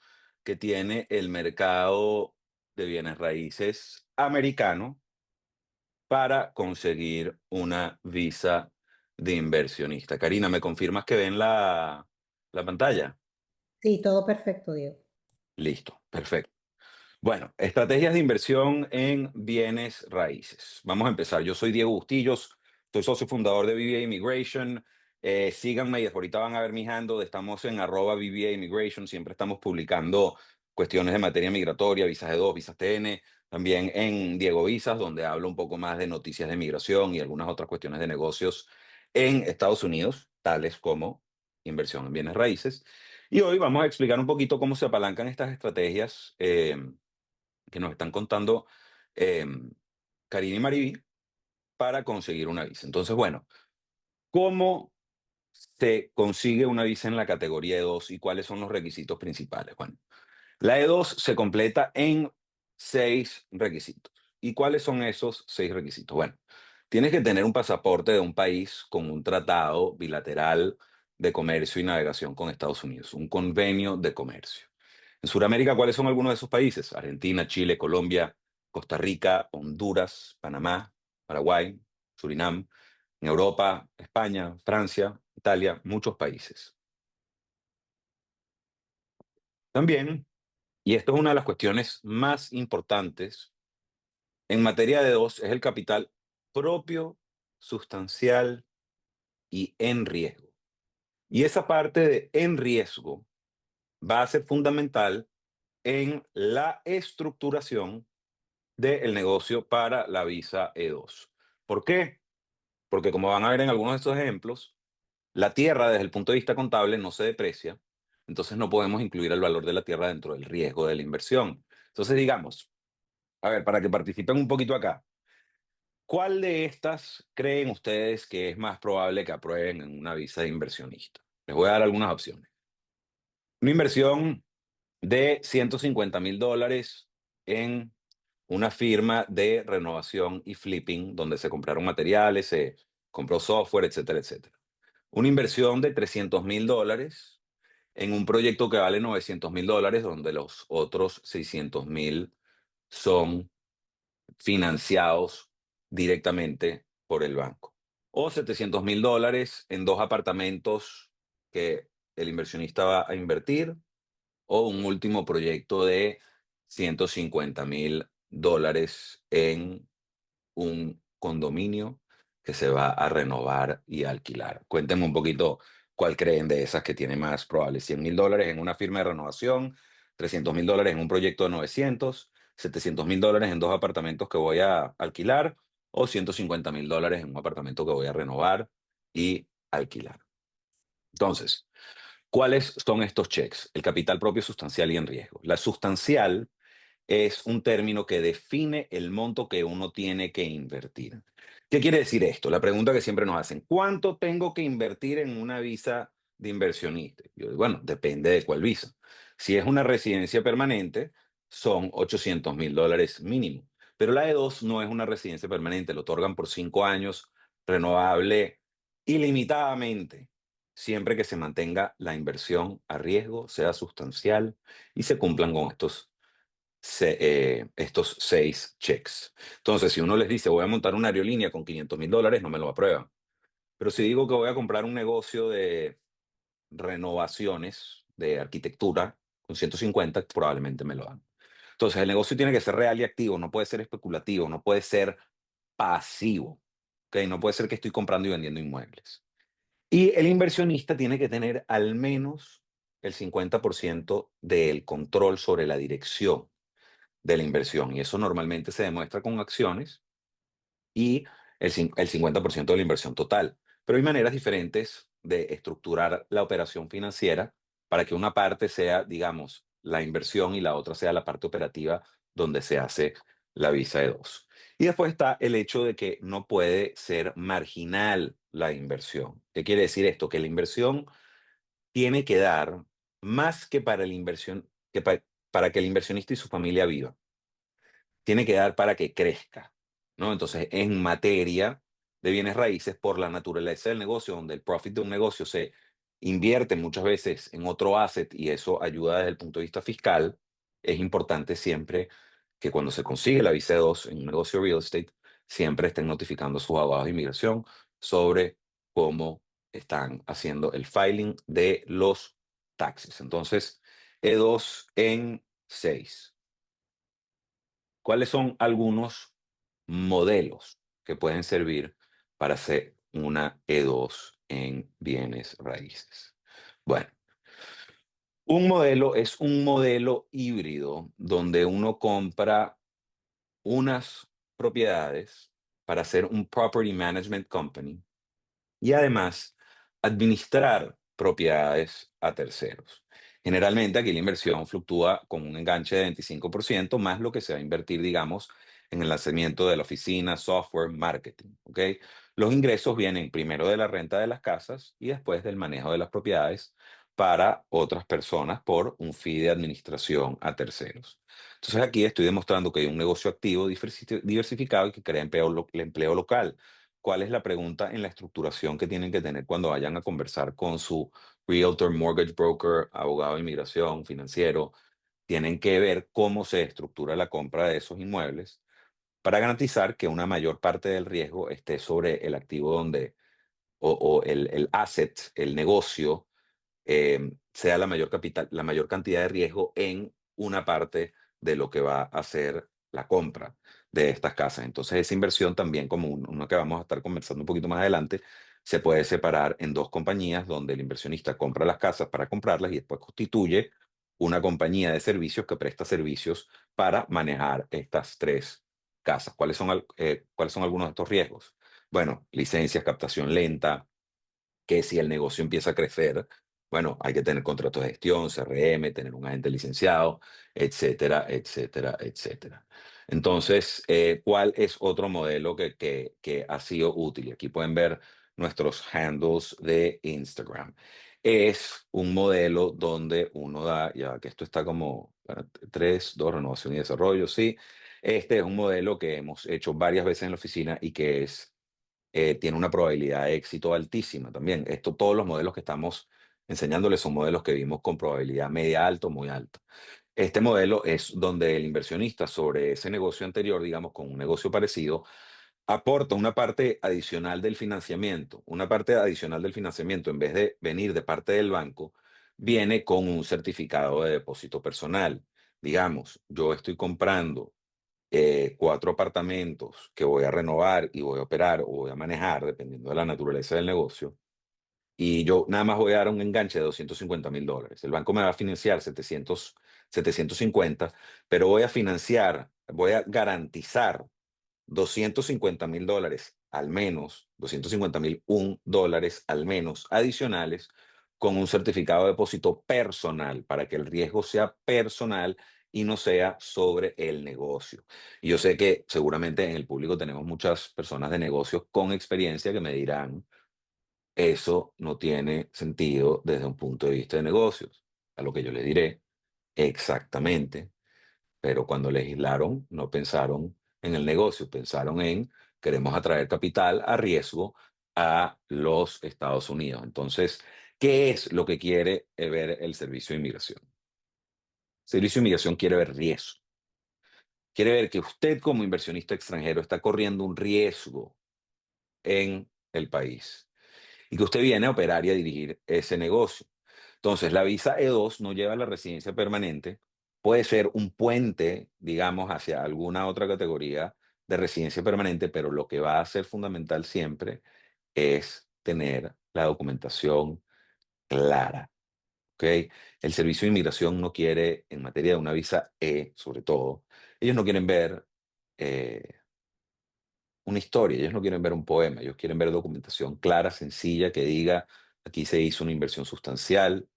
que tiene el mercado de bienes raíces americano para conseguir una visa de inversionista. Karina, ¿me confirmas que ven la pantalla? Sí, todo perfecto, Diego. Listo, perfecto. Bueno, estrategias de inversión en bienes raíces. Vamos a empezar. Yo soy Diego Bustillos, soy socio fundador de BBA Immigration. Síganme y ahorita van a ver mi handle. Estamos en @BBA Immigration. Siempre estamos publicando cuestiones de materia migratoria, visas E2, visas TN. También en Diego Visas, donde hablo un poco más de noticias de migración y algunas otras cuestiones de negocios en Estados Unidos, tales como inversión en bienes raíces. Y hoy vamos a explicar un poquito cómo se apalancan estas estrategias. Que nos están contando em, Karina y Mariví para conseguir una visa. Entonces, bueno, ¿cómo se consigue una visa en la categoría E2 y cuáles son los requisitos principales? Bueno, la E2 se completa en 6 requisitos. ¿Y cuáles son esos 6 requisitos? Bueno, tienes que tener un pasaporte de un país con un tratado bilateral de comercio y navegación con Estados Unidos, un convenio de comercio. En Sudamérica, ¿cuáles son algunos de esos países? Argentina, Chile, Colombia, Costa Rica, Honduras, Panamá, Paraguay, Surinam. En Europa, España, Francia, Italia, muchos países. También, y esto es una de las cuestiones más importantes en materia de dos, es el capital propio, sustancial y en riesgo. Y esa parte de en riesgo va a ser fundamental en la estructuración del negocio para la visa E2. ¿Por qué? Porque como van a ver en algunos de estos ejemplos, la tierra desde el punto de vista contable no se deprecia, entonces no podemos incluir el valor de la tierra dentro del riesgo de la inversión. Entonces digamos, a ver, para que participen un poquito acá, ¿cuál de estas creen ustedes que es más probable que aprueben en una visa de inversionista? Les voy a dar algunas opciones. Una inversión de $150,000 en una firma de renovación y flipping, donde se compraron materiales, se compró software, etcétera, etcétera. Una inversión de $300,000 en un proyecto que vale $900,000, donde los otros 600,000 son financiados directamente por el banco. O $700,000 en 2 apartamentos que el inversionista va a invertir, o un último proyecto de $150,000 en un condominio que se va a renovar y alquilar. Cuéntenme un poquito cuál creen de esas que tiene más probable. $100,000 en una firma de renovación, $300,000 en un proyecto de 900, $700,000 en 2 apartamentos que voy a alquilar o $150,000 en un apartamento que voy a renovar y alquilar. Entonces, ¿cuáles son estos checks? El capital propio sustancial y en riesgo. La sustancial es un término que define el monto que uno tiene que invertir. ¿Qué quiere decir esto? La pregunta que siempre nos hacen, ¿cuánto tengo que invertir en una visa de inversionista? Yo digo, bueno, depende de cuál visa. Si es una residencia permanente, son $800,000 mínimo. Pero la E2 no es una residencia permanente, lo otorgan por 5 años, renovable ilimitadamente, siempre que se mantenga la inversión a riesgo, sea sustancial y se cumplan con estos 6 checks. Entonces, si uno les dice, voy a montar una aerolínea con $500,000, no me lo aprueban. Pero si digo que voy a comprar un negocio de renovaciones, de arquitectura, con 150, probablemente me lo dan. Entonces, el negocio tiene que ser real y activo, no puede ser especulativo, no puede ser pasivo. ¿Ok? No puede ser que estoy comprando y vendiendo inmuebles. Y el inversionista tiene que tener al menos el 50% del control sobre la dirección de la inversión. Y eso normalmente se demuestra con acciones y el 50% de la inversión total. Pero hay maneras diferentes de estructurar la operación financiera para que una parte sea, digamos, la inversión y la otra sea la parte operativa donde se hace la visa de dos. Y después está el hecho de que no puede ser marginal la inversión. ¿Qué quiere decir esto? Que la inversión tiene que dar más que para para que el inversionista y su familia vivan, tiene que dar para que crezca, ¿no? Entonces, en materia de bienes raíces, por la naturaleza del negocio, donde el profit de un negocio se invierte muchas veces en otro asset y eso ayuda desde el punto de vista fiscal, es importante siempre que cuando se consigue la visa 2 en un negocio real estate, siempre estén notificando a sus abogados de inmigración sobre cómo están haciendo el filing de los taxes. Entonces, E2 en 6. ¿Cuáles son algunos modelos que pueden servir para hacer una E2 en bienes raíces? Bueno, un modelo es un modelo híbrido donde uno compra unas propiedades para hacer un property management company y además administrar propiedades a terceros. Generalmente aquí la inversión fluctúa con un enganche de 25% más lo que se va a invertir, digamos, en el lanzamiento de la oficina, software, marketing. ¿Ok? Los ingresos vienen primero de la renta de las casas y después del manejo de las propiedades para otras personas por un fee de administración a terceros. Entonces aquí estoy demostrando que hay un negocio activo diversificado y que crea el empleo local. ¿Cuál es la pregunta en la estructuración que tienen que tener cuando vayan a conversar con su realtor, mortgage broker, abogado de inmigración, financiero? Tienen que ver cómo se estructura la compra de esos inmuebles para garantizar que una mayor parte del riesgo esté sobre el activo donde, o el asset, el negocio, sea la mayor capital, la mayor cantidad de riesgo en una parte de lo que va a ser la compra de estas casas. Entonces, esa inversión también, como una que vamos a estar conversando un poquito más adelante, se puede separar en dos compañías donde el inversionista compra las casas para comprarlas y después constituye una compañía de servicios que presta servicios para manejar estas tres casas. ¿Cuáles son algunos de estos riesgos? Bueno, licencias, captación lenta, que si el negocio empieza a crecer, bueno, hay que tener contratos de gestión, CRM, tener un agente licenciado, etcétera, etcétera, etcétera. Entonces, ¿cuál es otro modelo que ha sido útil? Aquí pueden ver nuestros handles de Instagram. Es un modelo donde uno da, ya que esto está como 3, 2, renovación y desarrollo, sí. Este es un modelo que hemos hecho varias veces en la oficina y que tiene una probabilidad de éxito altísima también. Todos los modelos que estamos enseñándoles son modelos que vimos con probabilidad media alta o muy alta. Este modelo es donde el inversionista sobre ese negocio anterior, digamos, con un negocio parecido, aporta una parte adicional del financiamiento. Una parte adicional del financiamiento, en vez de venir de parte del banco, viene con un certificado de depósito personal. Digamos, yo estoy comprando 4 apartamentos que voy a renovar y voy a operar o voy a manejar, dependiendo de la naturaleza del negocio, y yo nada más voy a dar un enganche de $250,000. El banco me va a financiar 750, pero voy a garantizar $250,000 al menos, $251 al menos adicionales con un certificado de depósito personal para que el riesgo sea personal y no sea sobre el negocio. Y yo sé que seguramente en el público tenemos muchas personas de negocios con experiencia que me dirán, eso no tiene sentido desde un punto de vista de negocios. A lo que yo le diré, exactamente, pero cuando legislaron no pensaron en el negocio, pensaron en queremos atraer capital a riesgo a los Estados Unidos. Entonces, ¿qué es lo que quiere ver el Servicio de Inmigración? El Servicio de Inmigración quiere ver riesgo. Quiere ver que usted como inversionista extranjero está corriendo un riesgo en el país y que usted viene a operar y a dirigir ese negocio. Entonces, la visa E2 no lleva a la residencia permanente, puede ser un puente, digamos, hacia alguna otra categoría de residencia permanente, pero lo que va a ser fundamental siempre es tener la documentación clara, ¿ok? El Servicio de Inmigración no quiere, en materia de una visa E, sobre todo, ellos no quieren ver eh, una historia, ellos no quieren ver un poema, ellos quieren ver documentación clara, sencilla, que diga, aquí se hizo una inversión sustancial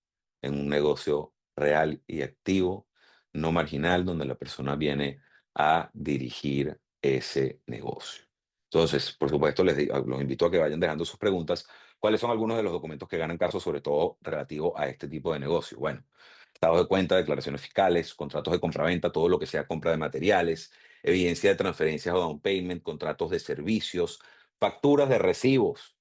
en un negocio real y activo, no marginal, donde la persona viene a dirigir ese negocio. Entonces, por supuesto, los invito a que vayan dejando sus preguntas. ¿Cuáles son algunos de los documentos que ganan caso, sobre todo relativo a este tipo de negocio? Bueno, estados de cuenta, declaraciones fiscales, contratos de compraventa, todo lo que sea compra de materiales, evidencia de transferencias o down payment, contratos de servicios, facturas de recibos,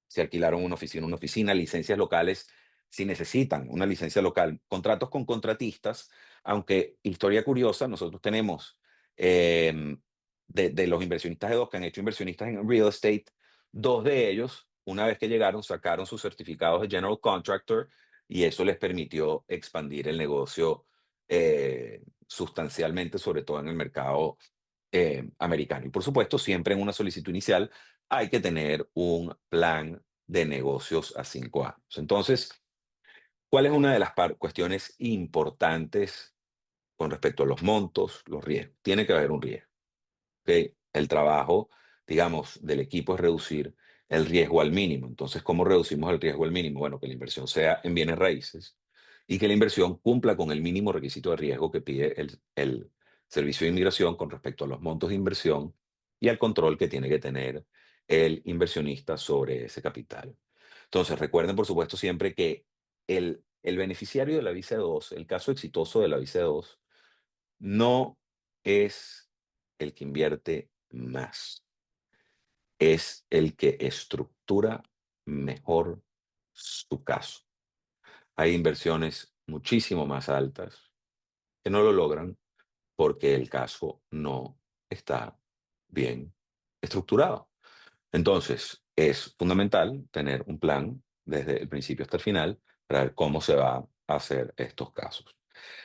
si alquilaron una oficina, licencias locales, si necesitan una licencia local, contratos con contratistas, aunque historia curiosa, nosotros tenemos de los inversionistas de dos que han hecho inversionistas en real estate, dos de ellos, una vez que llegaron, sacaron sus certificados de general contractor y eso les permitió expandir el negocio sustancialmente, sobre todo en el mercado americano. Y por supuesto, siempre en una solicitud inicial hay que tener un plan de negocios a 5 años. Entonces, ¿cuál es una de las cuestiones importantes con respecto a los montos, los riesgos? Tiene que haber un riesgo. ¿Ok? El trabajo, digamos, del equipo es reducir el riesgo al mínimo. Entonces, ¿cómo reducimos el riesgo al mínimo? Bueno, que la inversión sea en bienes raíces y que la inversión cumpla con el mínimo requisito de riesgo que pide el Servicio de Inmigración con respecto a los montos de inversión y al control que tiene que tener el inversionista sobre ese capital. Entonces, recuerden, por supuesto, siempre que el beneficiario de la visa 2, el caso exitoso de la visa 2, no es el que invierte más, es el que estructura mejor su caso. Hay inversiones muchísimo más altas que no lo logran porque el caso no está bien estructurado. Entonces, es fundamental tener un plan desde el principio hasta el final para ver cómo se va a hacer estos casos.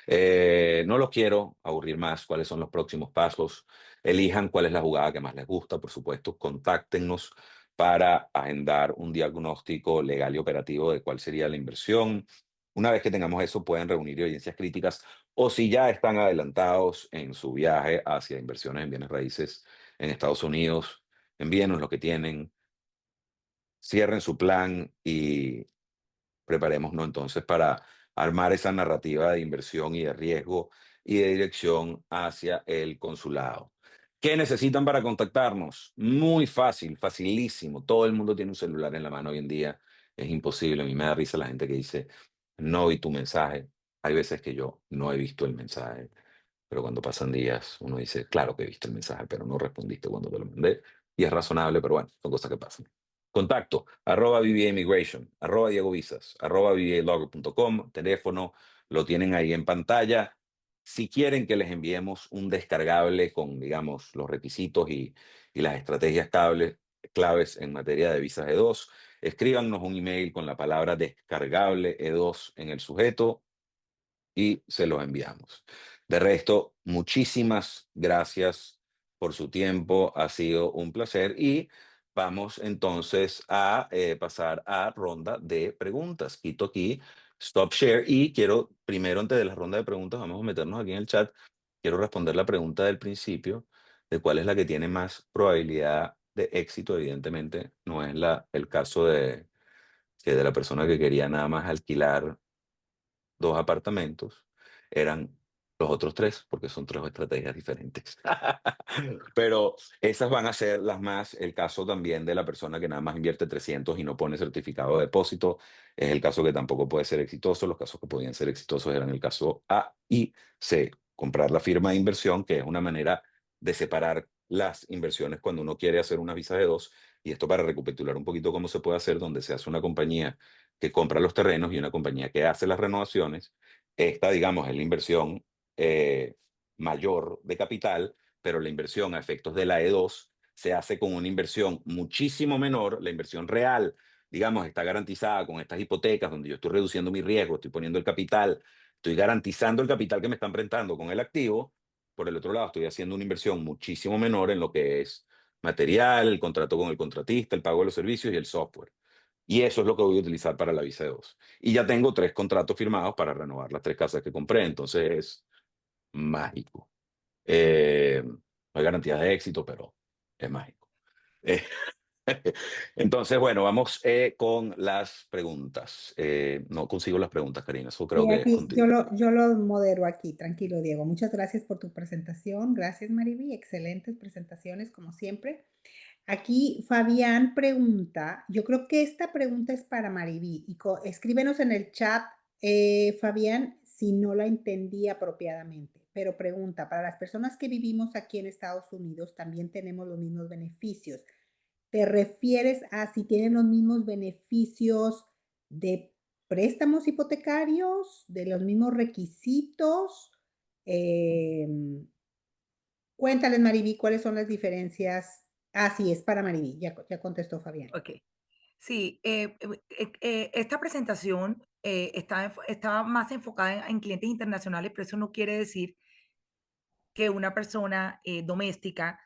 No los quiero aburrir más. ¿Cuáles son los próximos pasos? Elijan cuál es la jugada que más les gusta. Por supuesto, contáctenos para agendar un diagnóstico legal y operativo de cuál sería la inversión. Una vez que tengamos eso, pueden reunir evidencias críticas o si ya están adelantados en su viaje hacia inversiones en bienes raíces en Estados Unidos, envíenos lo que tienen, cierren su plan y preparémonos entonces para armar esa narrativa de inversión y de riesgo y de dirección hacia el consulado. ¿Qué necesitan para contactarnos? Muy fácil, facilísimo. Todo el mundo tiene un celular en la mano hoy en día. Es imposible. A mí me da risa la gente que dice, no vi tu mensaje. Hay veces que yo no he visto el mensaje, pero cuando pasan días uno dice, claro que viste el mensaje, pero no respondiste cuando te lo mandé. Y es razonable, pero bueno, son cosas que pasan. Contacto, @BBA Immigration, @DiegoVisas, @BBALogger.com, teléfono, lo tienen ahí en pantalla. Si quieren que les enviemos un descargable con, digamos, los requisitos y las estrategias claves en materia de visas E2, escríbanos un email con la palabra descargable E2 en el sujeto y se los enviamos. De resto, muchísimas gracias por su tiempo, ha sido un placer y vamos entonces a pasar a ronda de preguntas. Quito aquí Stop Share y quiero, primero antes de la ronda de preguntas, vamos a meternos aquí en el chat, quiero responder la pregunta del principio de cuál es la que tiene más probabilidad de éxito. Evidentemente, no es el caso de la persona que quería nada más alquilar 2 apartamentos, eran los otros 3, porque son 3 estrategias diferentes. Pero esas van a ser las más, el caso también de la persona que nada más invierte 300 y no pone certificado de depósito, es el caso que tampoco puede ser exitoso. Los casos que podían ser exitosos eran el caso A y C. Comprar la firma de inversión, que es una manera de separar las inversiones cuando uno quiere hacer una visa de dos, y esto para recapitular un poquito cómo se puede hacer, donde se hace una compañía que compra los terrenos y una compañía que hace las renovaciones. Esta, digamos, es la inversión mayor de capital, pero la inversión a efectos de la E2 se hace con una inversión muchísimo menor. La inversión real, digamos, está garantizada con estas hipotecas donde yo estoy reduciendo mi riesgo, estoy poniendo el capital, estoy garantizando el capital que me están prestando con el activo. por el otro lado, estoy haciendo una inversión muchísimo menor en lo que es material, el contrato con el contratista, el pago de los servicios y el software. Y eso es lo que voy a utilizar para la visa E2. Y ya tengo 3 contratos firmados para renovar las 3 casas que compré, entonces es mágico. No hay garantía de éxito, pero es mágico. Eh, entonces, bueno, vamos con las preguntas. No consigo las preguntas, Karina, eso creo Sí, que es aquí contigo. yo lo modero aquí, tranquilo, Diego. Muchas gracias por tu presentación. Gracias, Mariby. Excelentes presentaciones, como siempre. Aquí Fabián pregunta, yo creo que esta pregunta es para Mariby. Escríbenos en el chat, Fabián, si no la entendí apropiadamente. Pero pregunta, para las personas que vivimos aquí en Estados Unidos, también tenemos los mismos beneficios. ¿Te refieres a si tienen los mismos beneficios de préstamos hipotecarios, de los mismos requisitos? Cuéntales, Mariby, cuáles son las diferencias. Ah, sí, es para Mariby, ya contestó Fabián. Ok. Sí, esta presentación estaba más enfocada en clientes internacionales, pero eso no quiere decir que una persona doméstica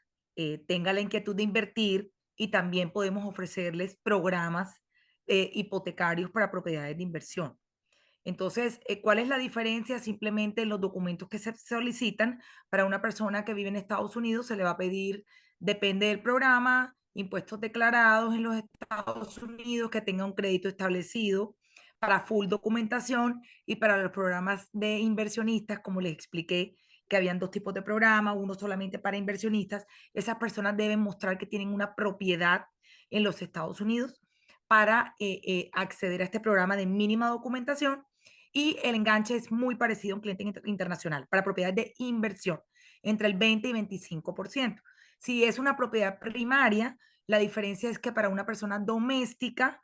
tenga la inquietud de invertir y también podemos ofrecerles programas hipotecarios para propiedades de inversión. Entonces, ¿cuál es la diferencia? Simplemente en los documentos que se solicitan para una persona que vive en Estados Unidos se le va a pedir, depende del programa, impuestos declarados en los Estados Unidos, que tenga un crédito establecido para full documentación y para los programas de inversionistas, como les expliqué, que habían dos tipos de programas, uno solamente para inversionistas. Esas personas deben mostrar que tienen una propiedad en los Estados Unidos para acceder a este programa de mínima documentación y el enganche es muy parecido a un cliente internacional para propiedades de inversión, entre el 20 y 25%. Si es una propiedad primaria, la diferencia es que para una persona doméstica,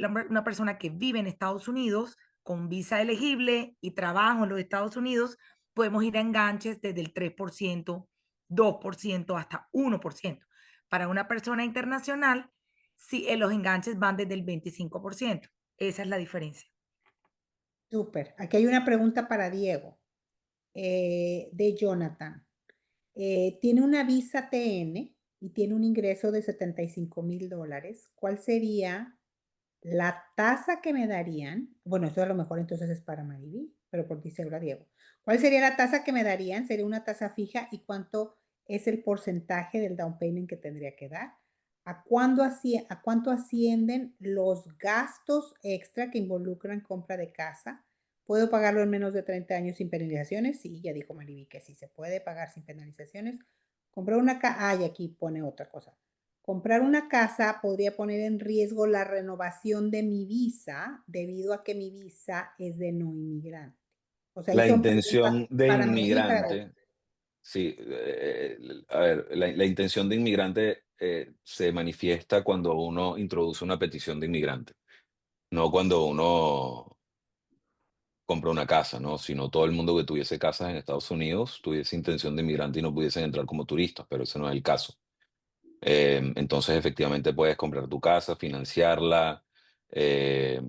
una persona que vive en Estados Unidos con visa elegible y trabajo en los Estados Unidos, podemos ir a enganches desde el 3%, 2% hasta 1%. Para una persona internacional, sí, los enganches van desde el 25%. Esa es la diferencia. Súper. Aquí hay una pregunta para Diego, de Jonathan. Tiene una visa TN y tiene un ingreso de $75,000. ¿Cuál sería la tasa que me darían? Bueno, eso a lo mejor entonces es para Mariby, pero por ti seguro a Diego. ¿Cuál sería la tasa que me darían? ¿Sería una tasa fija? ¿Y cuánto es el porcentaje del down payment que tendría que dar? ¿A cuánto ascienden los gastos extra que involucran compra de casa? ¿Puedo pagarlo en menos de 30 años sin penalizaciones? Sí, ya dijo Mariby que sí se puede pagar sin penalizaciones. Comprar una casa, y aquí pone otra cosa. Comprar una casa podría poner en riesgo la renovación de mi visa debido a que mi visa es de no inmigrante. O sea, ahí La son preguntas intención de para Mariby y para Diego. inmigrante, sí, a ver, la intención de inmigrante se manifiesta cuando uno introduce una petición de inmigrante, no cuando uno compra una casa, ¿no? Sino todo el mundo que tuviese casas en Estados Unidos tuviese intención de inmigrante y no pudiesen entrar como turistas, pero ese no es el caso. Entonces, efectivamente, puedes comprar tu casa, financiarla, eh,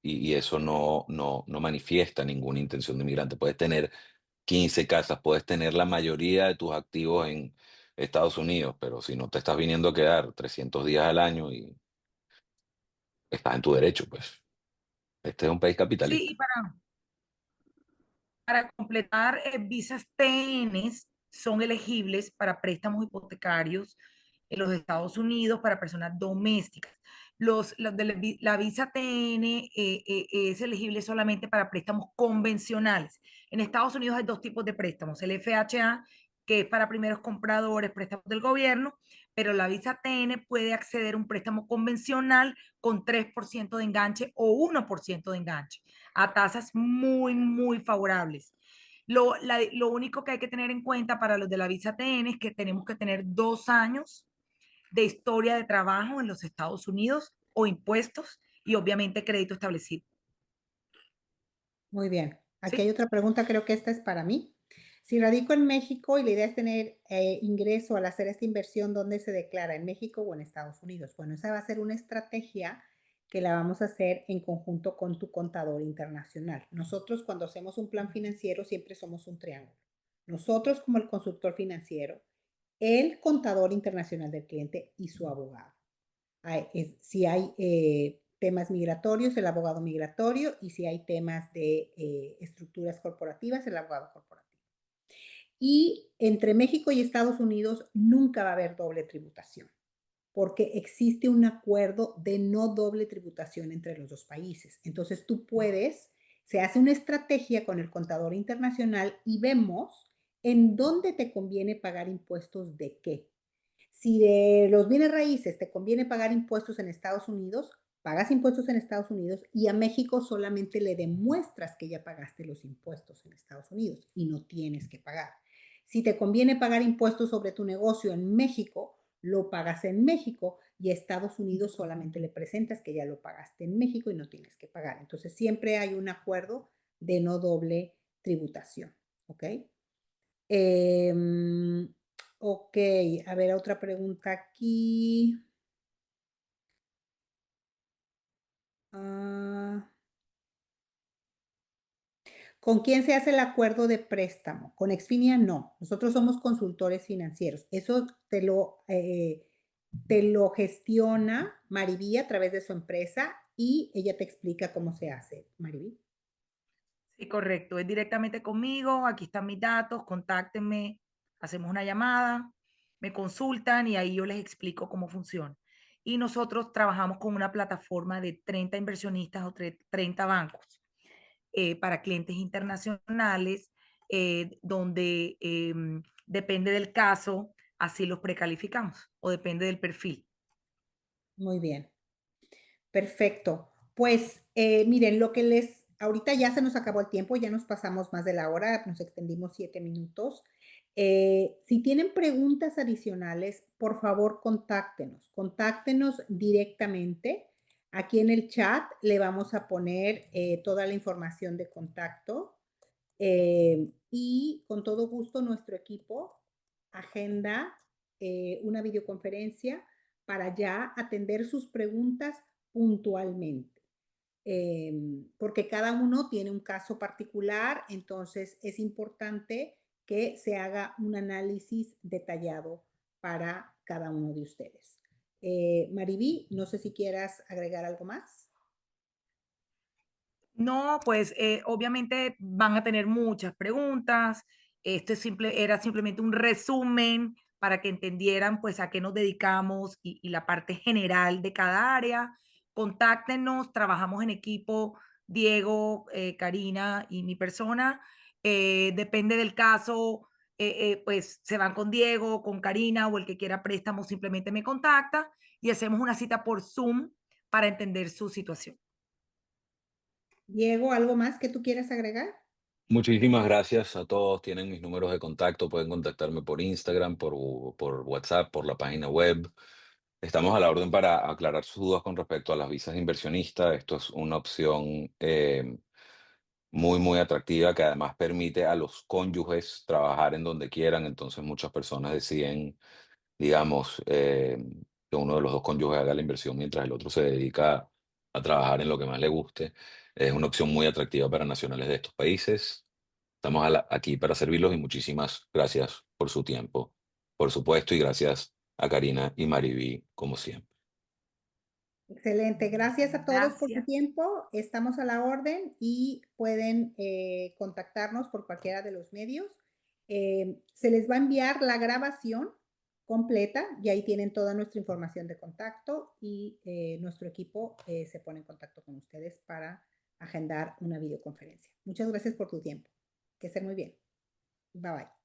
y eso no manifiesta ninguna intención de inmigrante. Puedes tener 15 casas, puedes tener la mayoría de tus activos en Estados Unidos, pero si no te estás viniendo a quedar 300 días al año y estás en tu derecho, pues este es un país Sí, capitalista. y para completar, visas TNs son elegibles para préstamos hipotecarios en los Estados Unidos para personas domésticas. Los de la visa TN es elegible solamente para préstamos convencionales. En Estados Unidos hay dos tipos de préstamos, el FHA, que es para primeros compradores, préstamos del gobierno, pero la visa TN puede acceder a un préstamo convencional con 3% de enganche o 1% de enganche a tasas muy, muy favorables. Lo único que hay que tener en cuenta para los de la visa TN es que tenemos que tener 2 años de historia de trabajo en los Estados Unidos o impuestos y obviamente crédito establecido. Muy bien. Aquí hay ¿Sí? otra pregunta, creo que esta es para mí. Si radico en México y la idea es tener ingreso al hacer esta inversión, ¿dónde se declara? ¿En México o en Estados Unidos? Bueno, esa va a ser una estrategia que la vamos a hacer en conjunto con tu contador internacional. Nosotros cuando hacemos un plan financiero siempre somos un triángulo. nosotros como el consultor financiero, el contador internacional del cliente y su abogado. Si hay temas migratorios, el abogado migratorio, y si hay temas de estructuras corporativas, el abogado corporativo. Y entre México y Estados Unidos nunca va a haber doble tributación, porque existe un acuerdo de no doble tributación entre los dos países. Entonces se hace una estrategia con el contador internacional y vemos en dónde te conviene pagar impuestos de qué. Si de los bienes raíces te conviene pagar impuestos en Estados Unidos, pagas impuestos en Estados Unidos y a México solamente le demuestras que ya pagaste los impuestos en Estados Unidos y no tienes que pagar. Si te conviene pagar impuestos sobre tu negocio en México, lo pagas en México y a Estados Unidos solamente le presentas que ya lo pagaste en México y no tienes que pagar. Entonces siempre hay un acuerdo de no doble tributación, ¿ok? Ok, a ver, otra pregunta aquí. Ah, ¿Con quién se hace el acuerdo de préstamo? Con Exfinia no. Nosotros somos consultores financieros. Eso te lo gestiona Mariví a través de su empresa y ella te explica cómo se hace, Mariví. Sí, correcto. Es directamente conmigo. Aquí están mis datos. Contáctenme. Hacemos una llamada. Me consultan y ahí yo les explico cómo funciona. Y nosotros trabajamos con una plataforma de 30 inversionistas o 30 bancos para clientes internacionales, donde depende del caso, así los precalificamos o depende del perfil. Muy bien. Perfecto. Pues miren, ahorita ya se nos acabó el tiempo, ya nos pasamos más de la hora, nos extendimos 7 minutos. Si tienen preguntas adicionales, por favor, contáctenos directamente. Aquí en el chat le vamos a poner toda la información de contacto y con todo gusto nuestro equipo agenda una videoconferencia para ya atender sus preguntas puntualmente. Porque cada uno tiene un caso particular, entonces es importante que se haga un análisis detallado para cada uno de ustedes. Mariví, no sé si quieras agregar algo más. No, pues obviamente van a tener muchas preguntas. Era simplemente un resumen para que entendieran pues a qué nos dedicamos y la parte general de cada área. Contáctenos, trabajamos en equipo, Diego, Karina y mi persona. Depende del caso, pues se van con Diego, con Karina o el que quiera préstamo simplemente me contacta y hacemos una cita por Zoom para entender su situación. Diego, ¿algo más que tú quieras agregar? Muchísimas gracias a todos. Tienen mis números de contacto. Pueden contactarme por Instagram, por WhatsApp, por la página web. Estamos a la orden para aclarar sus dudas con respecto a las visas de inversionista. Esto es una opción muy, muy atractiva que además permite a los cónyuges trabajar en donde quieran. Entonces muchas personas deciden, digamos, que uno de los dos cónyuges haga la inversión mientras el otro se dedica a trabajar en lo que más le guste. Es una opción muy atractiva para nacionales de estos países. Estamos aquí para servirlos y muchísimas gracias por su tiempo, por supuesto, y gracias a Karina y Mariví, como siempre. Excelente. Gracias a todos por su Gracias. tiempo. Estamos a la orden y pueden contactarnos por cualquiera de los medios. Se les va a enviar la grabación completa y ahí tienen toda nuestra información de contacto y nuestro equipo se pone en contacto con ustedes para agendar una videoconferencia. Muchas gracias por tu tiempo. Que estén muy bien. Bye bye.